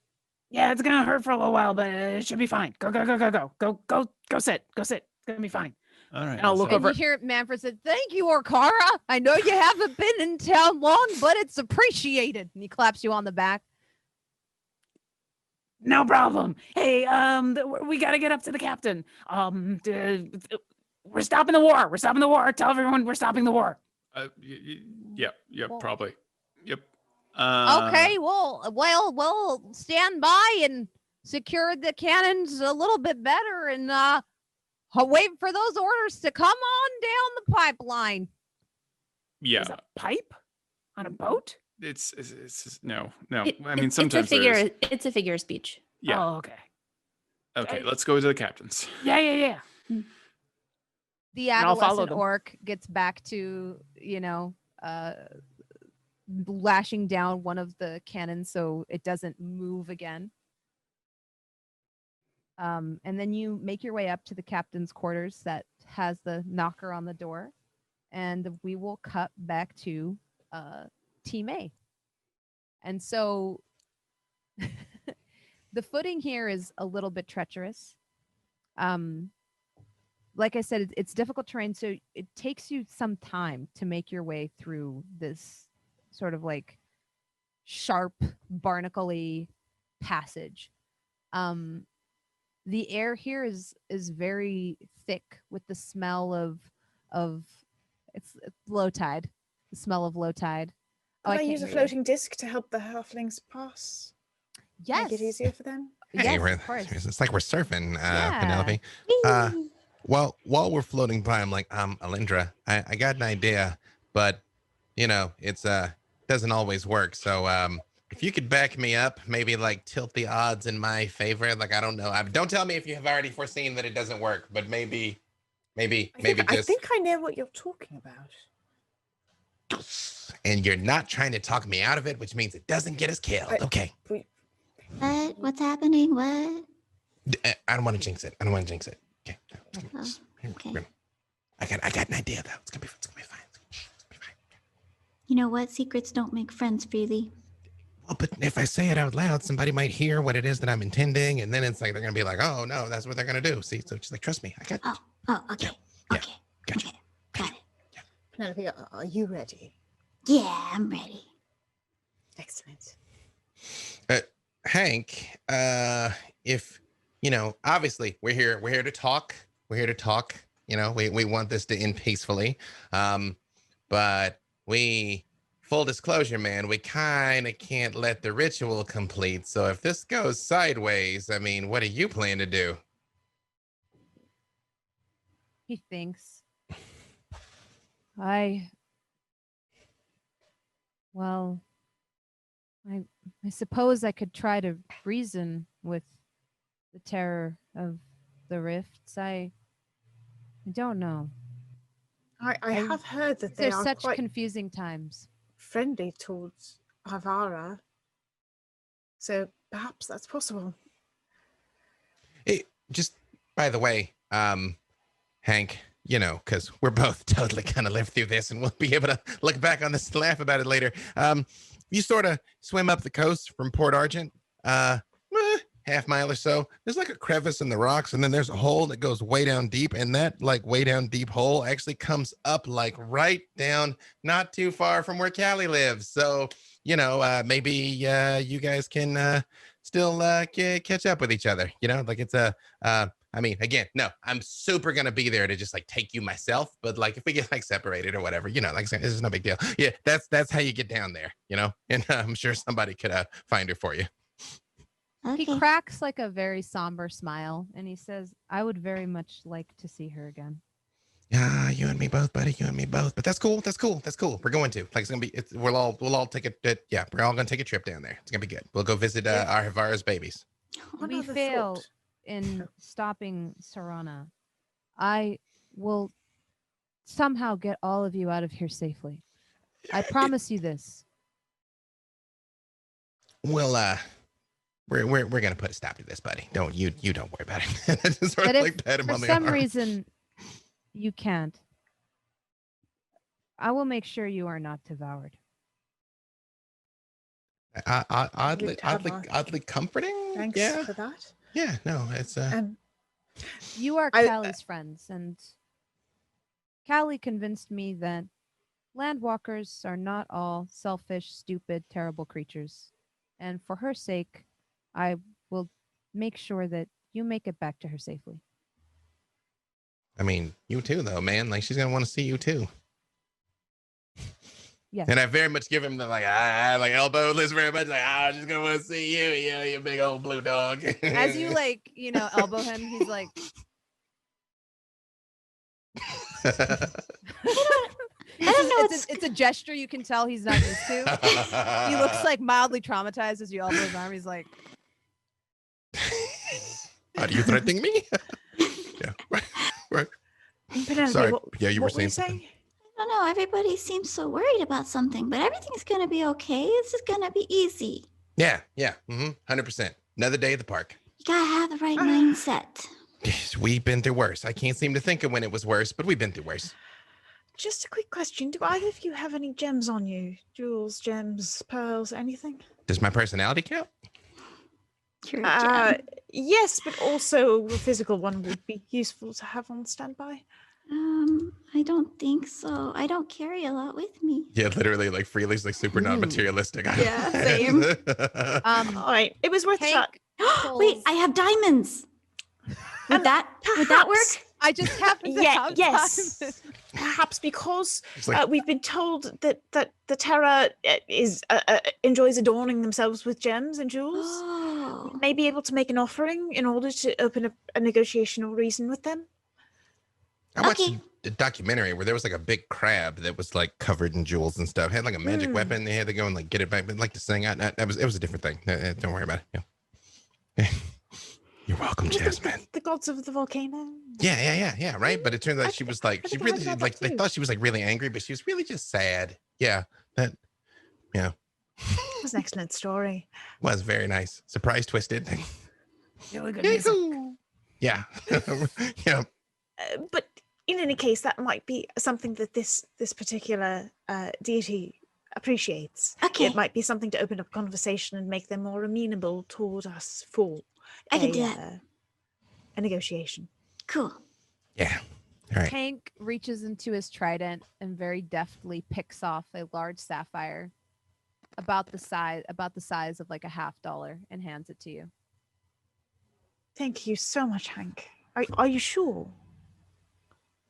Yeah, it's going to hurt for a little while, but it should be fine. Go sit. It's going to be fine. All right. And I'll look and over. You hear Manfred said, thank you, Orkira. I know you haven't been in town long, but it's appreciated. And he claps you on the back. No problem. Hey, we got to get up to the captain. We're stopping the war. Tell everyone we're stopping the war. Yeah, probably. Yep. Okay, we'll stand by and secure the cannons a little bit better and wait for those orders to come on down the pipeline. Yeah. Is a pipe on a boat? It's no. I mean, sometimes it's a figure of speech. Yeah. Oh, okay. Okay, let's go to the captains. Yeah. The adolescent orc gets back to, lashing down one of the cannons so it doesn't move again. And then you make your way up to the captain's quarters that has the knocker on the door. And we will cut back to Team A. And so the footing here is a little bit treacherous. Like I said, it's difficult terrain, so it takes you some time to make your way through this sort of like sharp, barnacle-y passage. The air here is very thick with the smell of it's low tide. The smell of low tide. Can I use a floating disc to help the halflings pass? Yes. Make it easier for them? Yes, of course. It's like we're surfing, Yeah. Penelope. Well, while we're floating by, I'm like, Alyndra, I got an idea, but it's doesn't always work. So If you could back me up, maybe like tilt the odds in my favor. Like, I don't know. Don't tell me if you have already foreseen that it doesn't work, but maybe I think I know what you're talking about. And you're not trying to talk me out of it, which means it doesn't get us killed. Okay. What? What's happening? What? I don't want to jinx it. Okay. Okay. I got an idea though. It's gonna be fine. You know what? Secrets don't make friends freely. Well, but if I say it out loud, somebody might hear what it is that I'm intending, and then it's like they're gonna be like, "Oh no, that's what they're gonna do." See, so just like, trust me, I got. Oh, okay. Yeah. Okay. Gotcha. Okay. Got it. Penelope, are you ready? Yeah, I'm ready. Excellent. Hank, if obviously we're here to talk. We want this to end peacefully. But full disclosure, man, we kind of can't let the ritual complete. So if this goes sideways, I mean, what do you plan to do? He thinks. I suppose I could try to reason with the terror of the rifts. I don't know. I have heard that they There's are such quite confusing times. friendly towards Avara. So perhaps that's possible. Hey, just by the way, Hank, because we're both totally gonna live through this and we'll be able to look back on this and laugh about it later. You sort of swim up the coast from Port Argent, half mile or so. There's like a crevice in the rocks, and then there's a hole that goes way down deep, and that like way down deep hole actually comes up like right down, not too far from where Callie lives. So, maybe you guys can still catch up with each other. Like it's again, no, I'm super gonna be there to just like take you myself, but like if we get like separated or whatever, like this is no big deal. Yeah, that's how you get down there, and I'm sure somebody could find her for you. Okay. He cracks like a very somber smile and he says, I would very much like to see her again. Yeah, you and me both, buddy. You and me both. But that's cool. We're going to. Like, it's gonna be. We'll all take it. Yeah, we're all gonna take a trip down there. It's gonna be good. We'll go visit our Havara's babies. We fail in stopping Sarana. I will somehow get all of you out of here safely. I promise you this. Well, we're gonna put a stop to this, buddy. Don't worry about it. Just sort But of if like pat him for on the some arm. reason you can't, I will make sure you are not devoured. Oddly comforting. Thanks for that. Yeah, no, it's You are Callie's friends, and Callie convinced me that landwalkers are not all selfish, stupid, terrible creatures. And for her sake, I will make sure that you make it back to her safely. I mean, you too, though, man. Like, she's gonna want to see you too. Yes. And I very much give him the like elbow list very much like, I just gonna want to see you, you big old blue dog. As you elbow him, he's like. I don't know. It's a gesture you can tell he's not used to. He looks like mildly traumatized as you elbow his arm. He's like, are you threatening me? Yeah. Right. Penelope, Sorry. What you were saying something. I don't know. Everybody seems so worried about something, but everything's gonna be okay. This is gonna be easy. Yeah. 100%. Another day at the park. You gotta have the right mindset. Yes, we've been through worse. I can't seem to think of when it was worse, but we've been through worse. Just a quick question. Do either of you have any gems on you? Jewels, gems, pearls, anything? Does my personality count? You're a gem. Yes, but also a physical one would be useful to have on standby. I don't think so. I don't carry a lot with me. Yeah, literally, like Freely's like super non-materialistic. Yeah, same. All right, it was worth a shot. Wait, I have diamonds. Would that work? I just happen to have yes. diamonds. Perhaps because like, we've been told that the Terra enjoys adorning themselves with gems and jewels. Oh. We may be able to make an offering in order to open a negotiation or reason with them. I watched a documentary where there was like a big crab that was like covered in jewels and stuff. Had like a magic weapon. They had to go and like get it back. But like the thing, it was a different thing. Don't worry about it. Yeah. You're welcome, Jasmine. The gods of the volcano. Yeah. Right. But it turns out she was like, she really like they thought she was like really angry, but she was really just sad. Yeah. It was an excellent story. Was very nice. Surprise twisted. Really good music. Yeah. Yeah. But in any case, that might be something that this particular deity appreciates. Okay. It might be something to open up conversation and make them more amenable toward us for I can do that. A negotiation. Cool. Yeah. All right. Hank reaches into his trident and very deftly picks off a large sapphire about the size of like $50 and hands it to you. Thank you so much, Hank. Are you sure?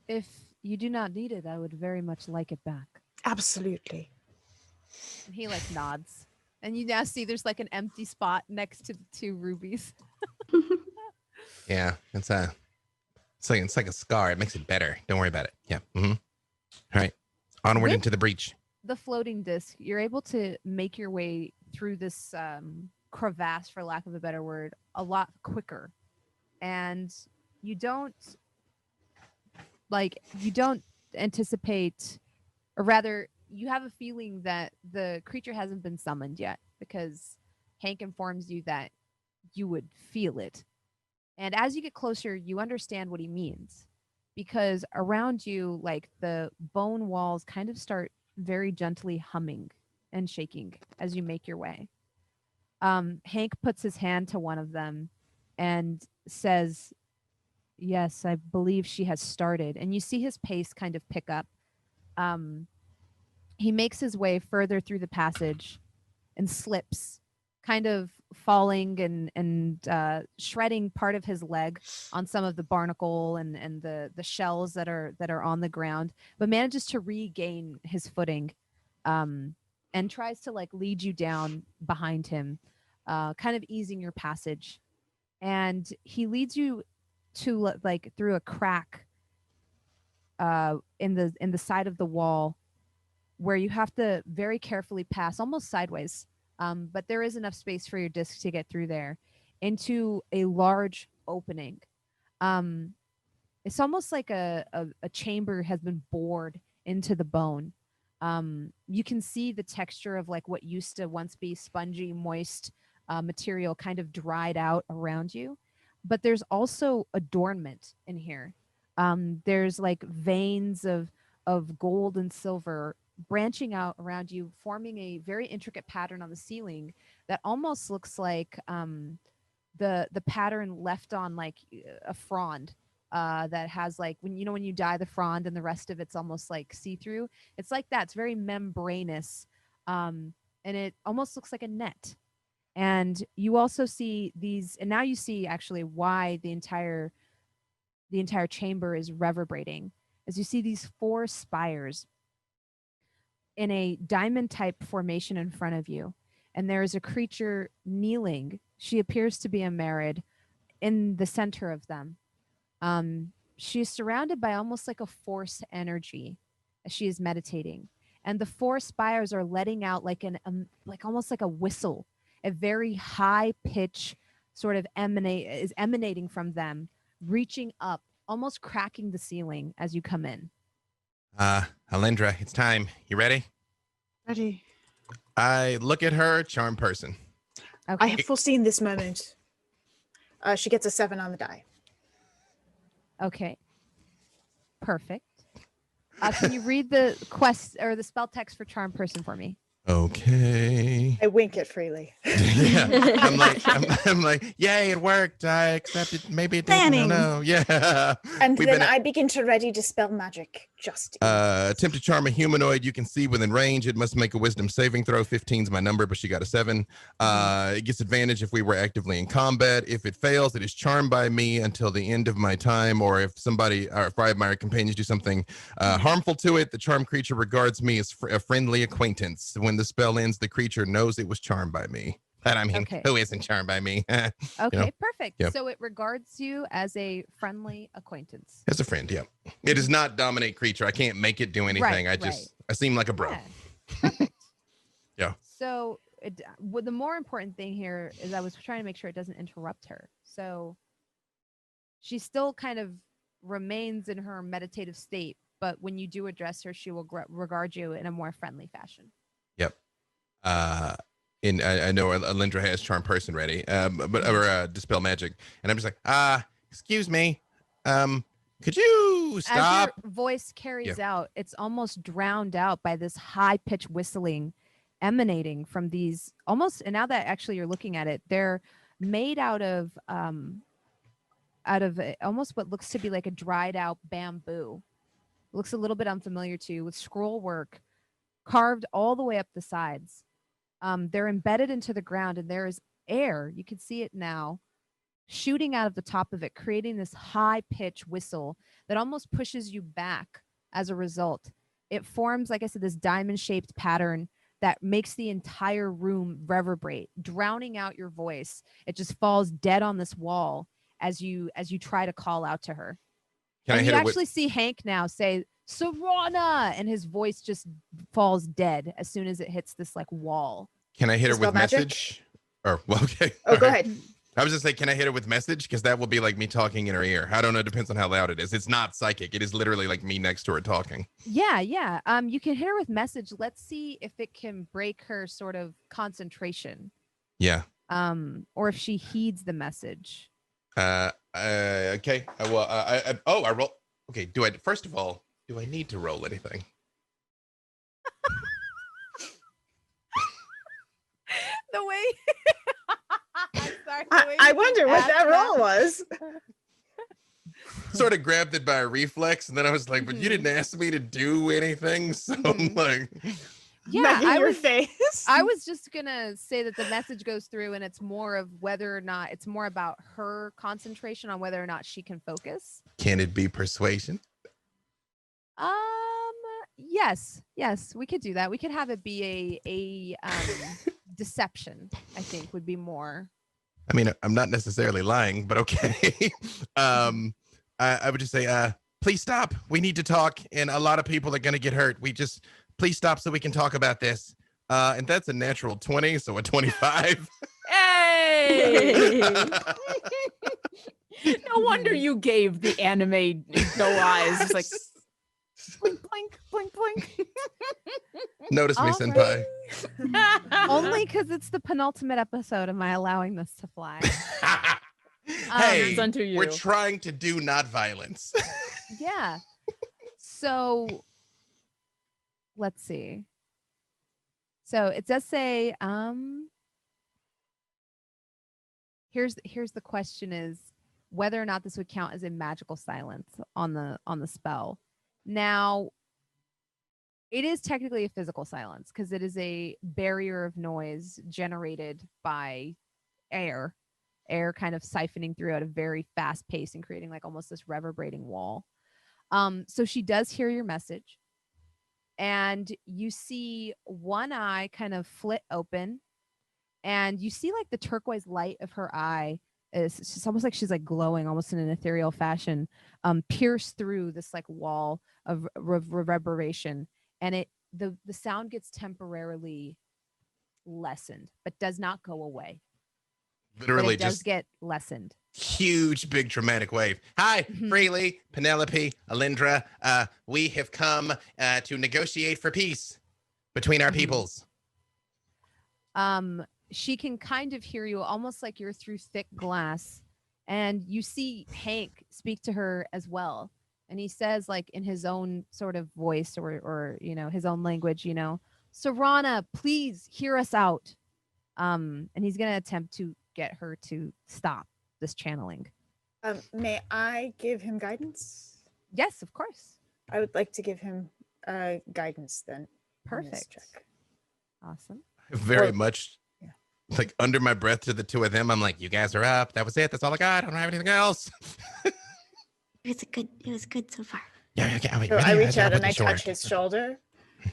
If you do not need it, I would very much like it back. Absolutely. And he like nods. And you now see there's like an empty spot next to the 2 rubies. Yeah, it's like a scar. It makes it better. Don't worry about it. Yeah. Mm-hmm. All right. Onward into the breach. The floating disc, you're able to make your way through this crevasse, for lack of a better word, a lot quicker. And you don't anticipate, or rather, you have a feeling that the creature hasn't been summoned yet, because Hank informs you that you would feel it. And as you get closer, you understand what he means, because around you, like the bone walls kind of start very gently humming and shaking as you make your way. Hank puts his hand to one of them and says, "Yes, I believe she has started." And you see his pace kind of pick up. He makes his way further through the passage and slips, kind of falling and shredding part of his leg on some of the barnacle and the shells that are on the ground, but manages to regain his footing, and tries to like lead you down behind him, kind of easing your passage. And he leads you to like through a crack in the side of the wall, where you have to very carefully pass almost sideways. But there is enough space for your disc to get through there, into a large opening. It's almost like a chamber has been bored into the bone. You can see the texture of like what used to once be spongy, moist material kind of dried out around you. But there's also adornment in here. There's like veins of gold and silver branching out around you, forming a very intricate pattern on the ceiling that almost looks like the pattern left on like a frond that has like when you dye the frond and the rest of it's almost like see-through. It's like that. It's very membranous, and it almost looks like a net. And you also see these, and now you see actually why the entire chamber is reverberating, as you see these 4 spires in a diamond type formation in front of you. And there is a creature kneeling. She appears to be a marid in the center of them. She is surrounded by almost like a force energy as she is meditating. And the 4 spires are letting out like like almost like a whistle, a very high pitch sort of emanating from them, reaching up, almost cracking the ceiling as you come in. Alyndra, it's time. You ready? Ready. I look at her, charm person. Okay. I have foreseen this moment. She gets a 7 on the die. Okay. Perfect. Can you read the quest or the spell text for charm person for me? Okay. I wink it freely. Yeah. I'm like, yay, it worked. I accepted. Maybe it didn't. I don't know. Yeah. And then I begin to ready dispel magic. Just attempt to charm a humanoid you can see within range. It must make a wisdom saving throw. 15's my number, but she got a 7. It gets advantage if we were actively in combat. If it fails, it is charmed by me until the end of my time, or if I have my companions do something harmful to it, the charmed creature regards me as a friendly acquaintance. When the spell ends, the creature knows it was charmed by me. But I mean, Okay. who isn't charmed by me? Okay, perfect. Yep. So it regards you as a friendly acquaintance. As a friend, yeah. It does not dominate creature. I can't make it do anything. I seem like a bro. Yeah, perfect. Yeah. So the more important thing here is I was trying to make sure it doesn't interrupt her. So she still kind of remains in her meditative state, but when you do address her, she will regard you in a more friendly fashion. Yep. And I know Alyndra has charm person ready, or dispel magic, and I'm just like, excuse me, could you stop? As your voice carries out, it's almost drowned out by this high-pitched whistling emanating from these almost, and now that actually you're looking at it, they're made out of almost what looks to be like a dried out bamboo. It looks a little bit unfamiliar to you, with scroll work carved all the way up the sides. They're embedded into the ground, and there is air. You can see it now shooting out of the top of it, creating this high-pitched whistle that almost pushes you back as a result. It forms, like I said, this diamond-shaped pattern that makes the entire room reverberate, drowning out your voice. It just falls dead on this wall as you try to call out to her. And you actually see Hank now say, Serana, and his voice just falls dead as soon as it hits this like wall. Can I hit her with magic? message? Or well, okay. Oh, go ahead. I was just saying, can I hit her with message? Because that will be like me talking in her ear. I don't know. It depends on how loud it is. It's not psychic. It is literally like me next to her talking. Yeah. You can hit her with message. Let's see if it can break her sort of concentration. Yeah. Or if she heeds the message. Okay. I roll. Okay. First of all, do I need to roll anything? The way I wonder what that roll was. Sort of grabbed it by a reflex, and then I was like, but you didn't ask me to do anything. So I'm like, yeah, face. I was just gonna say that the message goes through, and it's more of whether or not it's more about her concentration on whether or not she can focus. Can it be persuasion? Yes, we could do that. We could have it be a deception, I think would be more. I mean, I'm not necessarily lying, but okay. I would just say, please stop. We need to talk, and a lot of people are going to get hurt. Please stop so we can talk about this. And that's a natural 20, so a 25. Hey! No wonder you gave the anime no eyes. It's like blink, blink, blink, blink. Notice me, senpai. Only because it's the penultimate episode am I allowing this to fly. Hey, it's unto you. We're trying to do not violence. Yeah. So let's see. So it does say, here's the question is whether or not this would count as a magical silence on the spell. Now, it is technically a physical silence because it is a barrier of noise generated by air kind of siphoning through at a very fast pace and creating like almost this reverberating wall. So she does hear your message, and you see one eye kind of flit open, and you see like the turquoise light of her eye is it's almost like she's like glowing almost in an ethereal fashion, pierce through this like wall of reverberation, and the sound gets temporarily lessened but does not go away. Literally but it does just get lessened. Huge, big, dramatic wave. Hi, Freely, Penelope, Alyndra. We have come to negotiate for peace between our peoples. She can kind of hear you almost like you're through thick glass, and you see Hank speak to her as well. And he says like in his own sort of voice or you know, his own language, you know, Serana, please hear us out. And he's going to attempt to get her to stop this channeling. May I give him guidance? Yes, of course. I would like to give him guidance then. Perfect. Check. Awesome. Very much like under my breath to the two of them. I'm like, you guys are up. That was it. That's all I got. I don't have anything else. It was good so far. Yeah. So I reach out and I touch his shoulder,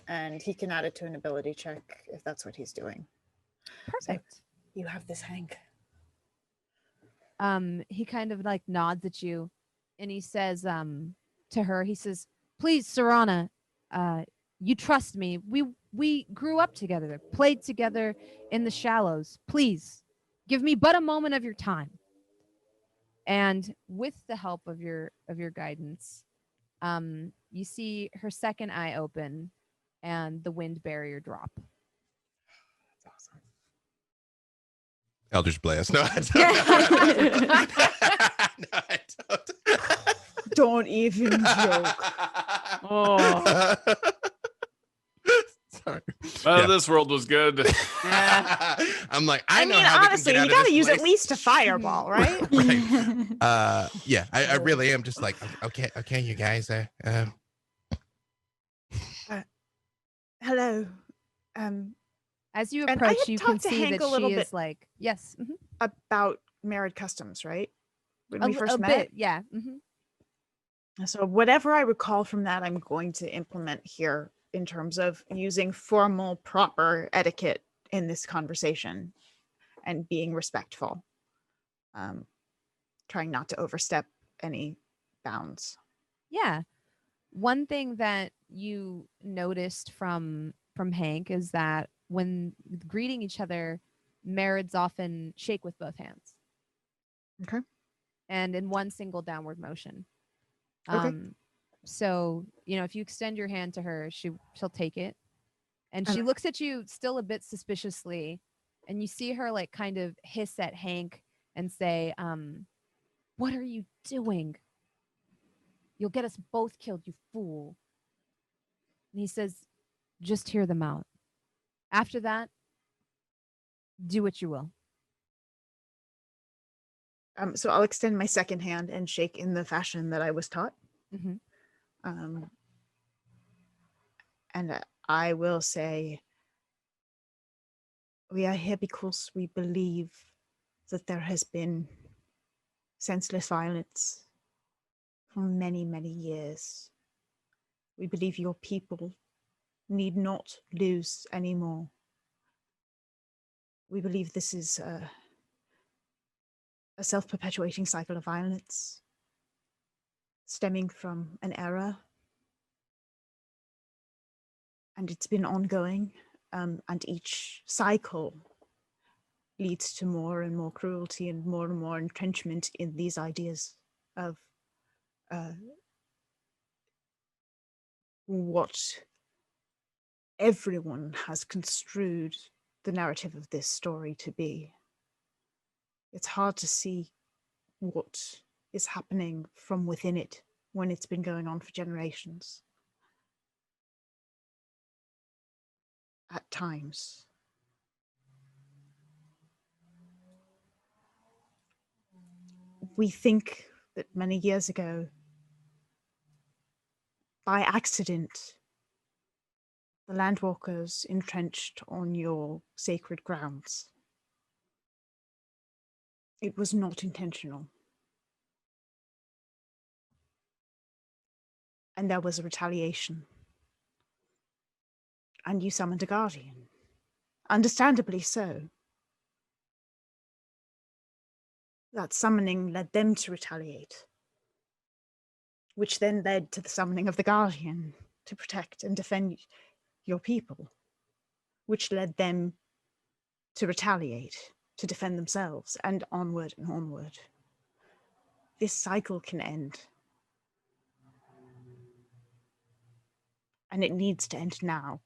and he can add it to an ability check if that's what he's doing. Perfect. You have this, Hank. He kind of like nods at you, and he says to her, he says, "Please, Serana, you trust me. We grew up together, played together in the shallows. Please, give me but a moment of your time." And with the help of your guidance, you see her second eye open and the wind barrier drop. That's awesome. Eldritch Blast. No, I don't. No, I don't. Don't even joke. Oh. Sorry. Well, Yeah. this world was good. I'm like, I know mean, how honestly, we can you get out got of to this use at place. least a fireball, right? Right. Yeah, I really am just like, okay, you guys. Hello. As you And I approach, had you talked can to see Hank that a little she bit is like, yes, about Merid customs, right? When a, we first a met. bit, yeah. So whatever I recall from that, I'm going to implement here in terms of using formal, proper etiquette in this conversation and being respectful. Trying not to overstep any bounds. Yeah. One thing that you noticed from Hank is that when greeting each other, marids often shake with both hands. Okay. And in one single downward motion. Okay. So, if you extend your hand to her, she'll take it. And she And- looks at you still a bit suspiciously, and you see her like kind of hiss at Hank and say, "What are you doing? You'll get us both killed, you fool." And he says, "Just hear them out. After that, do what you will." So I'll extend my second hand and shake in the fashion that I was taught. Mm-hmm. And I will say, we are here because we believe that there has been senseless violence for many, many years. We believe your people need not lose anymore. We believe this is a self-perpetuating cycle of violence stemming from an era, and it's been ongoing, and each cycle leads to more and more cruelty and more entrenchment in these ideas of what everyone has construed the narrative of this story to be. It's hard to see what is happening from within it when it's been going on for generations. At times. We think that many years ago, by accident, the landwalkers entrenched on your sacred grounds. It was not intentional. And there was a retaliation. And you summoned a guardian. Understandably so. That summoning led them to retaliate, which then led to the summoning of the guardian to protect and defend your people, which led them to retaliate, to defend themselves, and onward and onward. This cycle can end. And it needs to end now.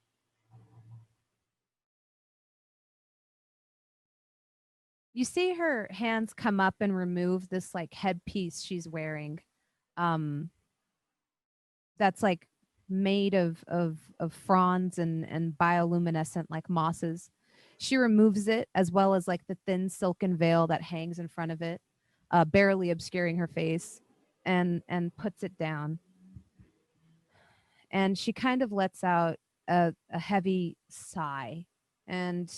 You see her hands come up and remove this like headpiece she's wearing. That's like made of fronds and bioluminescent like mosses. She removes it, as well as like the thin silken veil that hangs in front of it, barely obscuring her face, and puts it down. And she kind of lets out a heavy sigh, and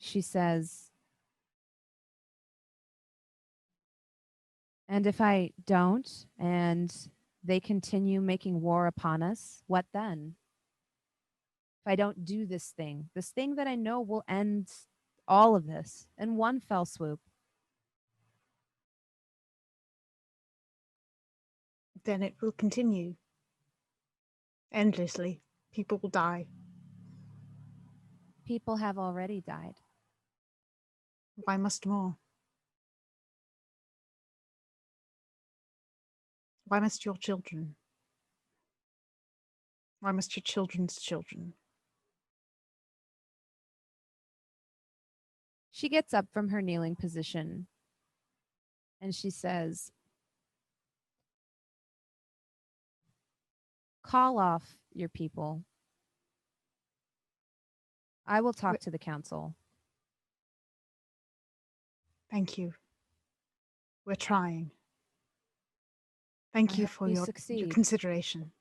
she says, "And if I don't, and they continue making war upon us, what then? if I don't do this thing that I know will end all of this in one fell swoop. Then it will continue endlessly. People will die. People have already died. Why must more? Why must your children? Why must your children's children? She gets up from her kneeling position and she says, call off your people. I will talk to the council. Thank you. We're trying. Thank you for your consideration.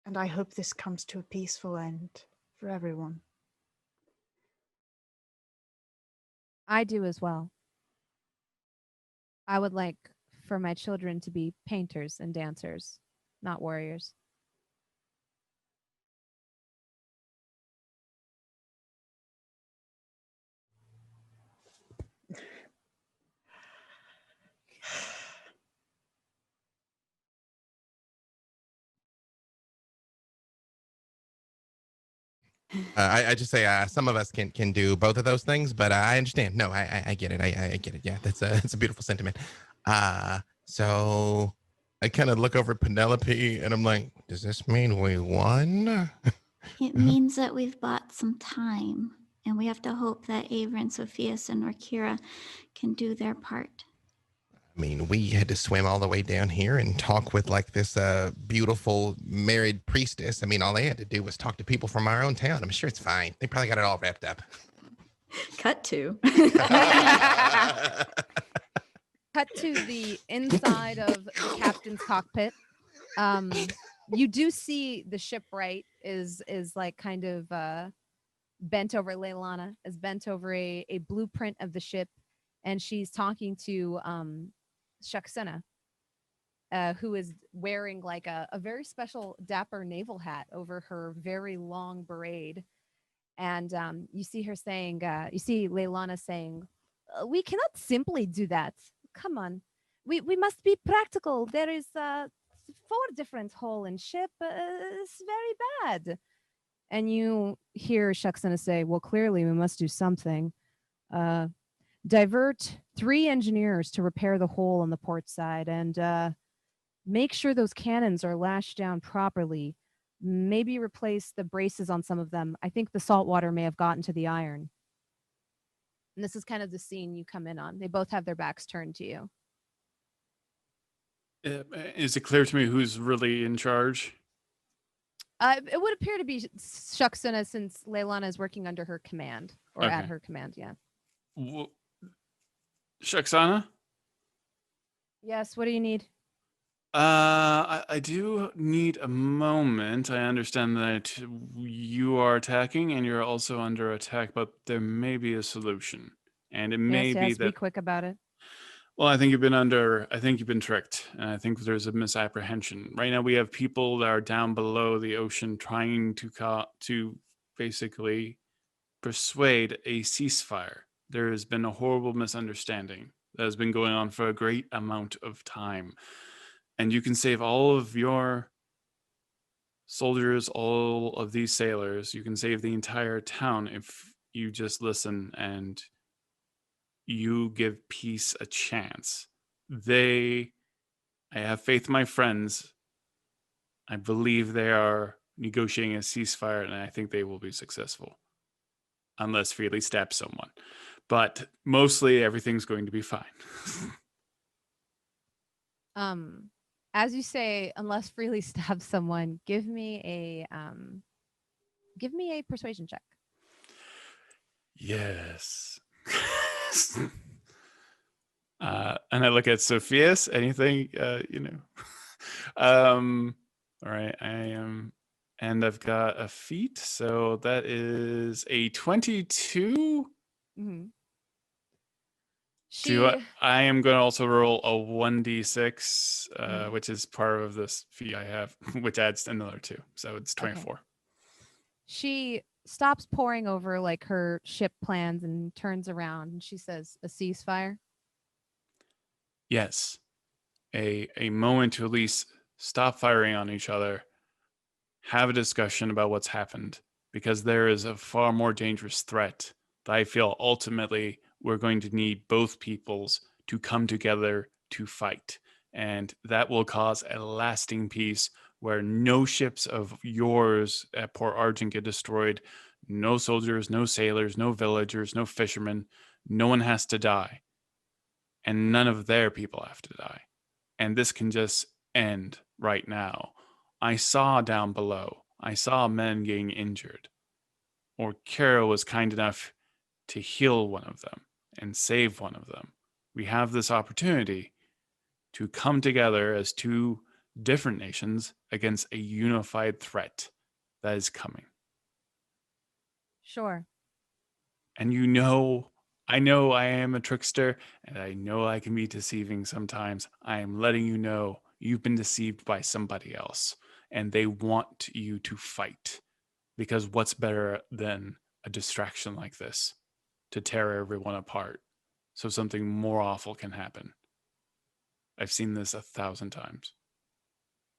And I hope this comes to a peaceful end for everyone. I do as well. I would like for my children to be painters and dancers, not warriors. I just say some of us can do both of those things, but I understand. No, I get it. I get it. Yeah, that's a beautiful sentiment. So I kind of look over at Penelope and I'm like, does this mean we won? It means that we've bought some time, and we have to hope that Avren, Sofieus, and Orkira can do their part. I mean, we had to swim all the way down here and talk with like this beautiful married priestess. I mean, all they had to do was talk to people from our own town. I'm sure it's fine. They probably got it all wrapped up. Cut to. Cut to the inside of the captain's cockpit. You do see the shipwright is like kind of bent over. Leilana is bent over a blueprint of the ship, and she's talking to Shaksena, who is wearing like a very special dapper naval hat over her very long braid. And you see her saying, you see Leilana saying, we cannot simply do that. Come on. We must be practical. There is 4 different hole in ship. It's very bad. And you hear Shaksena say, well, clearly we must do something. Divert 3 engineers to repair the hole on the port side and make sure those cannons are lashed down properly. Maybe replace the braces on some of them. I think the salt water may have gotten to the iron. And this is kind of the scene you come in on. They both have their backs turned to you. Is it clear to me who's really in charge? It would appear to be Shaksena, since Leilana is working under her command, or at her command, yeah. Shaksana? Yes, what do you need? I do need a moment. I understand that you are attacking and you're also under attack, but there may be a solution. And it may be that... be quick about it. Well, I think you've been tricked. And I think there's a misapprehension. Right now we have people that are down below the ocean trying to basically persuade a ceasefire. There has been a horrible misunderstanding that has been going on for a great amount of time. And you can save all of your soldiers, all of these sailors. You can save the entire town if you just listen and you give peace a chance. I have faith in my friends. I believe they are negotiating a ceasefire, and I think they will be successful. Unless Freely stabs someone. But mostly everything's going to be fine. As you say, unless Freely stabs someone, give me a persuasion check. Yes. And I look at Sofieus. Anything, all right, I am, and I've got a feat, so that is a 22. Mm-hmm. I am going to also roll a 1d6, which is part of this feat I have, which adds another 2. So it's 24. Okay. She stops poring over like her ship plans and turns around and she says, "A ceasefire?" Yes. A moment to at least stop firing on each other, have a discussion about what's happened, because there is a far more dangerous threat that I feel ultimately we're going to need both peoples to come together to fight. And that will cause a lasting peace where no ships of yours at Port Argent get destroyed, no soldiers, no sailors, no villagers, no fishermen. No one has to die. And none of their people have to die. And this can just end right now. I saw down below, I saw men getting injured. Orkira was kind enough to heal one of them and save one of them. We have this opportunity to come together as 2 different nations against a unified threat that is coming. Sure. And I know I am a trickster, and I know I can be deceiving sometimes. I am letting you know you've been deceived by somebody else, and they want you to fight. Because what's better than a distraction like this to tear everyone apart so something more awful can happen? I've seen this 1,000 times.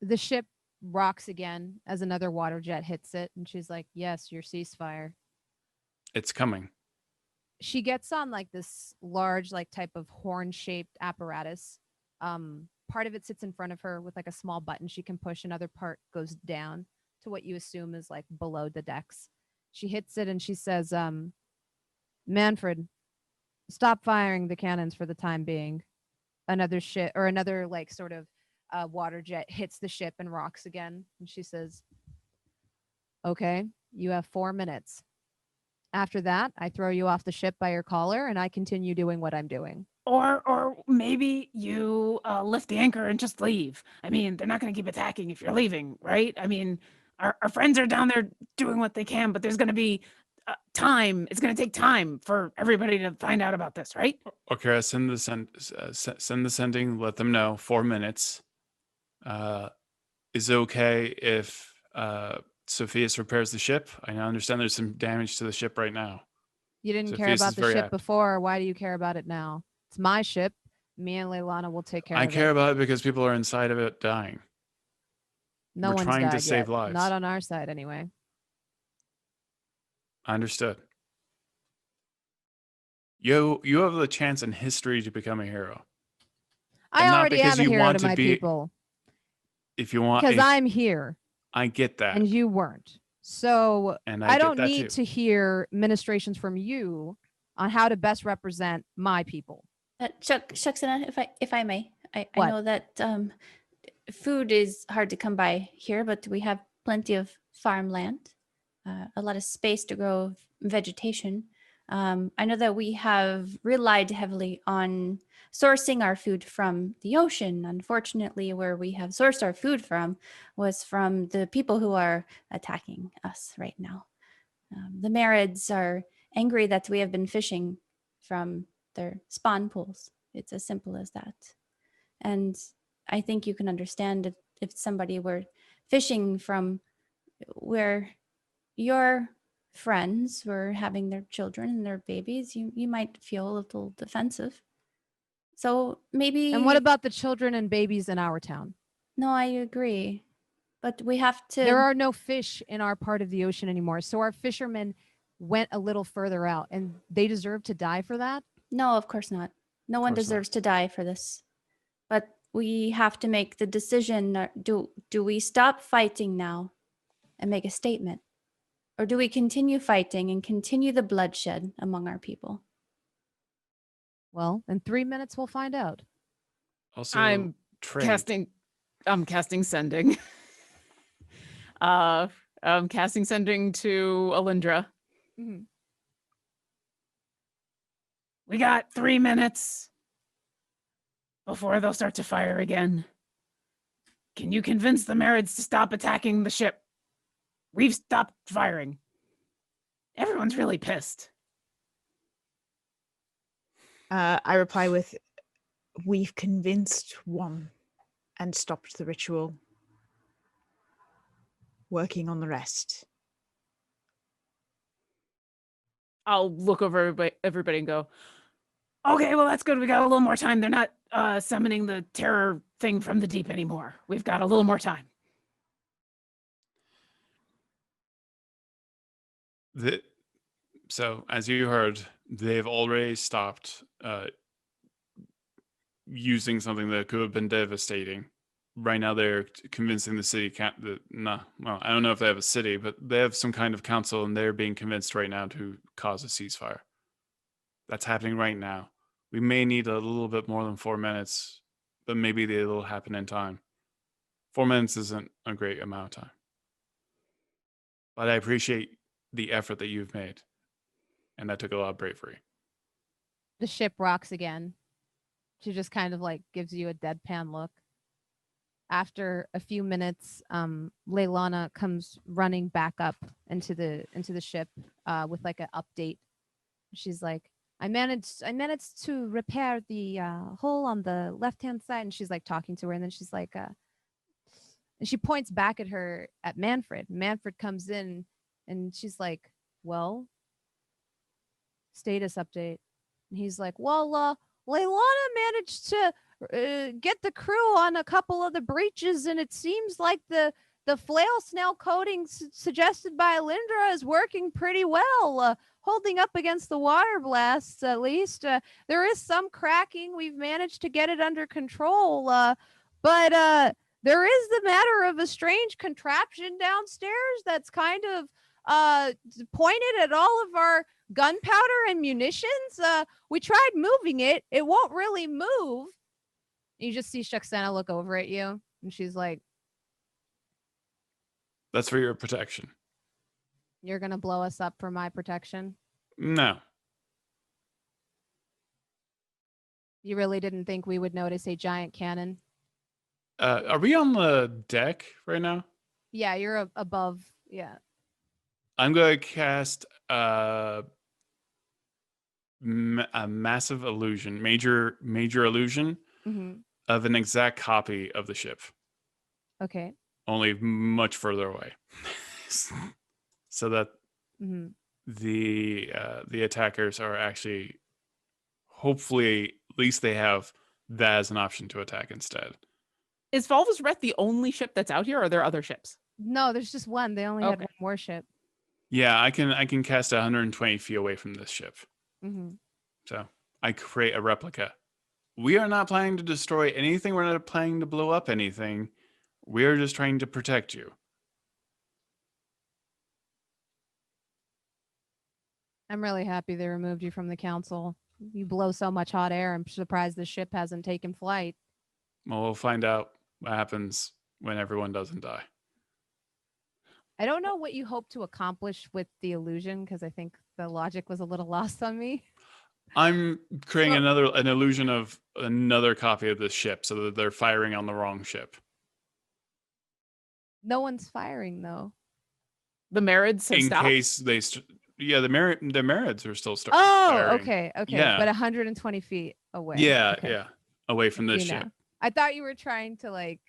The ship rocks again as another water jet hits it, and she's like, "Yes, your ceasefire." It's coming. She gets on like this large, like type of horn-shaped apparatus. Part of it sits in front of her with like a small button she can push. Another part goes down to what you assume is like below the decks. She hits it and she says, "Manfred, stop firing the cannons for the time being." Another ship or another like sort of water jet hits the ship and rocks again. And she says, "Okay, you have 4 minutes. After that, I throw you off the ship by your collar and I continue doing what I'm doing." Or maybe you lift the anchor and just leave. I mean, they're not going to keep attacking if you're leaving, right? I mean, our friends are down there doing what they can, but there's going to be time. It's going to take time for everybody to find out about this, right? Okay, send the sending. Let them know. 4 minutes. Is it okay if Sofieus repairs the ship? I understand there's some damage to the ship right now. You didn't Sofieus care about is the very ship apt. before. Why do you care about it now? It's my ship. Me and Leilana will take care I of care it. about it because people are inside of it dying. No We're one's trying to died save yet. lives. Not on our side, anyway. Understood. You have the chance in history to become a hero. I And not already because am a you hero want to to my be- people If you want, because I'm here I get that. and you weren't. So And I get don't that need too. to hear ministrations from you on how to best represent my people. Shuxana, if I may, I What? know that food is hard to come by here, but we have plenty of farmland, a lot of space to grow vegetation. I know that we have relied heavily on sourcing our food from the ocean. Unfortunately, where we have sourced our food from was from the people who are attacking us right now. The marids are angry that we have been fishing from their spawn pools. It's as simple as that. And I think you can understand if somebody were fishing from where your friends were having their children and their babies, you might feel a little defensive. So maybe. And what about the children and babies in our town? No, I agree. But we have to. There are no fish in our part of the ocean anymore. So our fishermen went a little further out and they deserve to die for that? No, of course not. No one deserves to die for this. But we have to make the decision. Do we stop fighting now and make a statement? Or do we continue fighting and continue the bloodshed among our people? Well, in 3 minutes, we'll find out. Also, I'm casting sending. I'm casting sending to Alyndra. Mm-hmm. We got 3 minutes before they'll start to fire again. Can you convince the marids to stop attacking the ship? We've stopped firing. Everyone's really pissed. I reply with, "We've convinced one and stopped the ritual. Working on the rest." I'll look over everybody and go, okay, well, that's good. We got a little more time. They're not summoning the terror thing from the deep anymore. We've got a little more time. So, as you heard, they've already stopped using something that could have been devastating. Right now, they're convincing the city. Well, I don't know if they have a city, but they have some kind of council, and they're being convinced right now to cause a ceasefire. That's happening right now. We may need a little bit more than 4 minutes, but maybe it'll happen in time. 4 minutes isn't a great amount of time. But I appreciate the effort that you've made. And that took a lot of bravery. The ship rocks again. She just kind of like gives you a deadpan look. After a few minutes, Leilana comes running back up into the ship with like an update. She's like, I managed to repair the hole on the left-hand side, and she's like talking to her, and then she's like, and she points back at Manfred. Manfred comes in, and she's like, well, status update. And he's like, well, Leilana managed to get the crew on a couple of the breaches, and it seems like the flail snail coating suggested by Alyndra is working pretty well, holding up against the water blasts at least. There is some cracking. We've managed to get it under control, but there is the matter of a strange contraption downstairs that's kind of pointed at all of our gunpowder and munitions. We tried moving it. It won't really move. You just see Shaxana look over at you, and she's like, that's for your protection. you're going to blow us up for my protection? No. You really didn't think we would notice a giant cannon? Are we on the deck right now? Yeah, you're above. Yeah. I'm going to cast a massive illusion, major illusion of an exact copy of the ship. Okay. Only much further away. So that the attackers are actually, hopefully, at least they have that as an option to attack instead. Is Falva's Wreath the only ship that's out here, or are there other ships? No, there's just one. They only had one more ship. Yeah, I can cast 120 feet away from this ship. So I create a replica. We are not planning to destroy anything. We're not planning to blow up anything. We are just trying to protect you. I'm really happy they removed you from the council. You blow so much hot air. I'm surprised the ship hasn't taken flight. Well, we'll find out what happens when everyone doesn't die. I don't know what you hope to accomplish with the illusion, because I think the logic was a little lost on me. I'm creating an illusion of another copy of this ship so that they're firing on the wrong ship. No one's firing, though. The marids have stopped? In case they... the marids are still starting. Oh, firing. okay. Yeah. But 120 feet away. Yeah, okay. yeah. Away from this ship. I thought you were trying to like...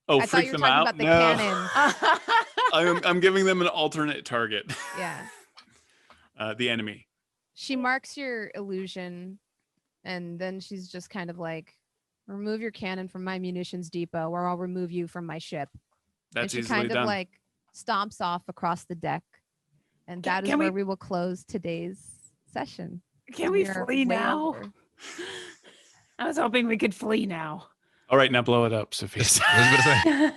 Oh, I thought freak you were them talking out? about the cannon. I'm giving them an alternate target. Yeah. The enemy. She marks your illusion, and then she's just kind of like, remove your cannon from my munitions depot, or I'll remove you from my ship. That's and she easily kind done. of like stomps off across the deck. And that is where we will close today's session. Can we flee now? I was hoping we could flee now. All right, now blow it up, Sofieus.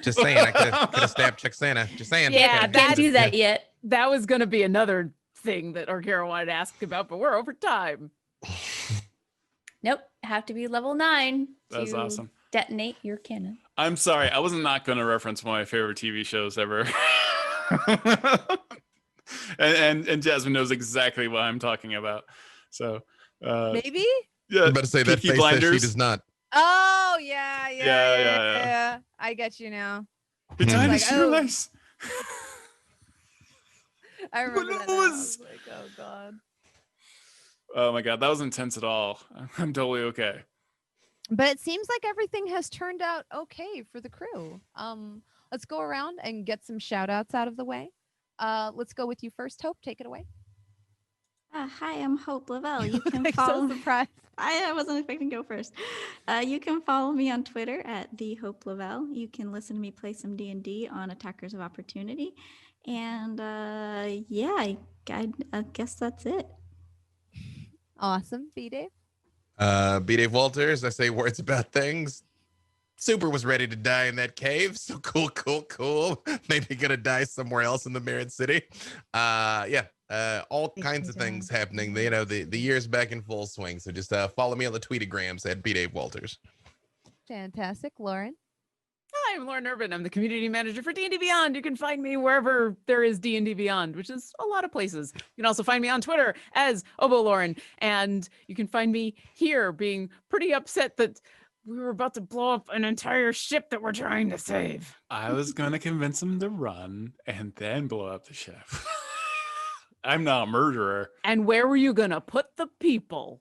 Just saying, I could have stabbed Shaxana. Just saying. Yeah, Can't do that yet. That was going to be another thing that Orkira wanted to ask about, but we're over time. Nope, have to be level 9 That's to awesome. detonate your cannon. I'm sorry, I was not going to reference one of my favorite TV shows ever. and Jasmine knows exactly what I'm talking about. So maybe? Yeah, I'm about to say that Peaky face Blinders. says she does not. Oh, yeah. I get you now. Vagina Like, sure oh. nice. I remember that now. I was like, oh, God. Oh my god, that wasn't intense at all. I'm totally okay. But it seems like everything has turned out okay for the crew. Let's go around and get some shout outs out of the way. Let's go with you first, Hope. Take it away. Hi, I'm Hope LaVelle. You can Like, follow. so surprised. I wasn't expecting to go first. You can follow me on Twitter at the Hope LaVelle. You can listen to me play some D&D on Attackers of Opportunity, and yeah, I guess that's it. Awesome, B-Dave. B. Dave Walters, I say words about things. Super was ready to die in that cave. So cool. Maybe gonna die somewhere else in the Mirrored City. All kinds of things happening. You know, the year's back in full swing. So just follow me on the tweetagrams at B. Dave Walters. Fantastic. Lauren. Hi, I'm Lauren Urban. I'm the community manager for D&D Beyond. You can find me wherever there is D&D Beyond, which is a lot of places. You can also find me on Twitter as OboLauren. And you can find me here being pretty upset that we were about to blow up an entire ship that we're trying to save. I was going to convince him to run and then blow up the ship. I'm not a murderer. And where were you going to put the people?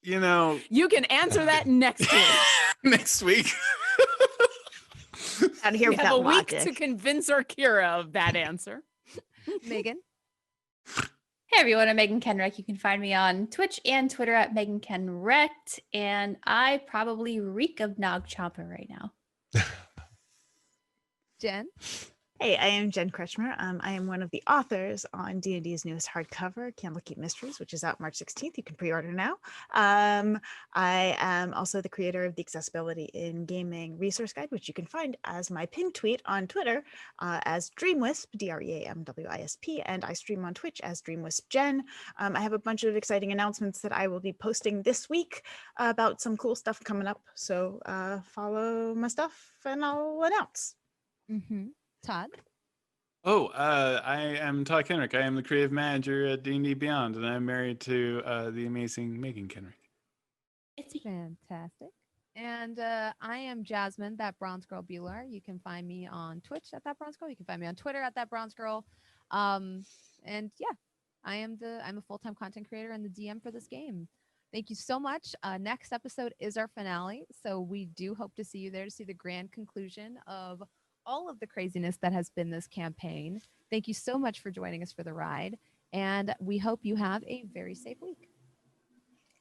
You know. You can answer that next week. Next week. Out of here We with have that a week logic. to convince Orkira of that answer. Meagan. Hey everyone, I'm Meagan Kenreck. You can find me on Twitch and Twitter at Meagan Kenreck, and I probably reek of Nog Chomper right now. Jen. Hey, I am Jen Kretchmer. I am one of the authors on D&D's newest hardcover, Candlekeep Mysteries, which is out March 16th. You can pre-order now. I am also the creator of the Accessibility in Gaming resource guide, which you can find as my pinned tweet on Twitter as DreamWisp, DREAMWISP, and I stream on Twitch as DreamWisp Jen. I have a bunch of exciting announcements that I will be posting this week about some cool stuff coming up. So follow my stuff and I'll announce. Mm-hmm. Todd. Oh, I am Todd Kenreck. I am the creative manager at D&D Beyond, and I'm married to the amazing Meagan Kenreck. It's fantastic. And I am Jasmine, that bronze girl Bhullar. You can find me on Twitch at that bronze girl. You can find me on Twitter at that bronze girl. And yeah, I'm a full-time content creator and the DM for this game. Thank you so much. Next episode is our finale, so we do hope to see you there to see the grand conclusion of all of the craziness that has been this campaign. Thank you so much for joining us for the ride, and we hope you have a very safe week.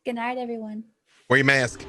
Good night, everyone. Wear your mask.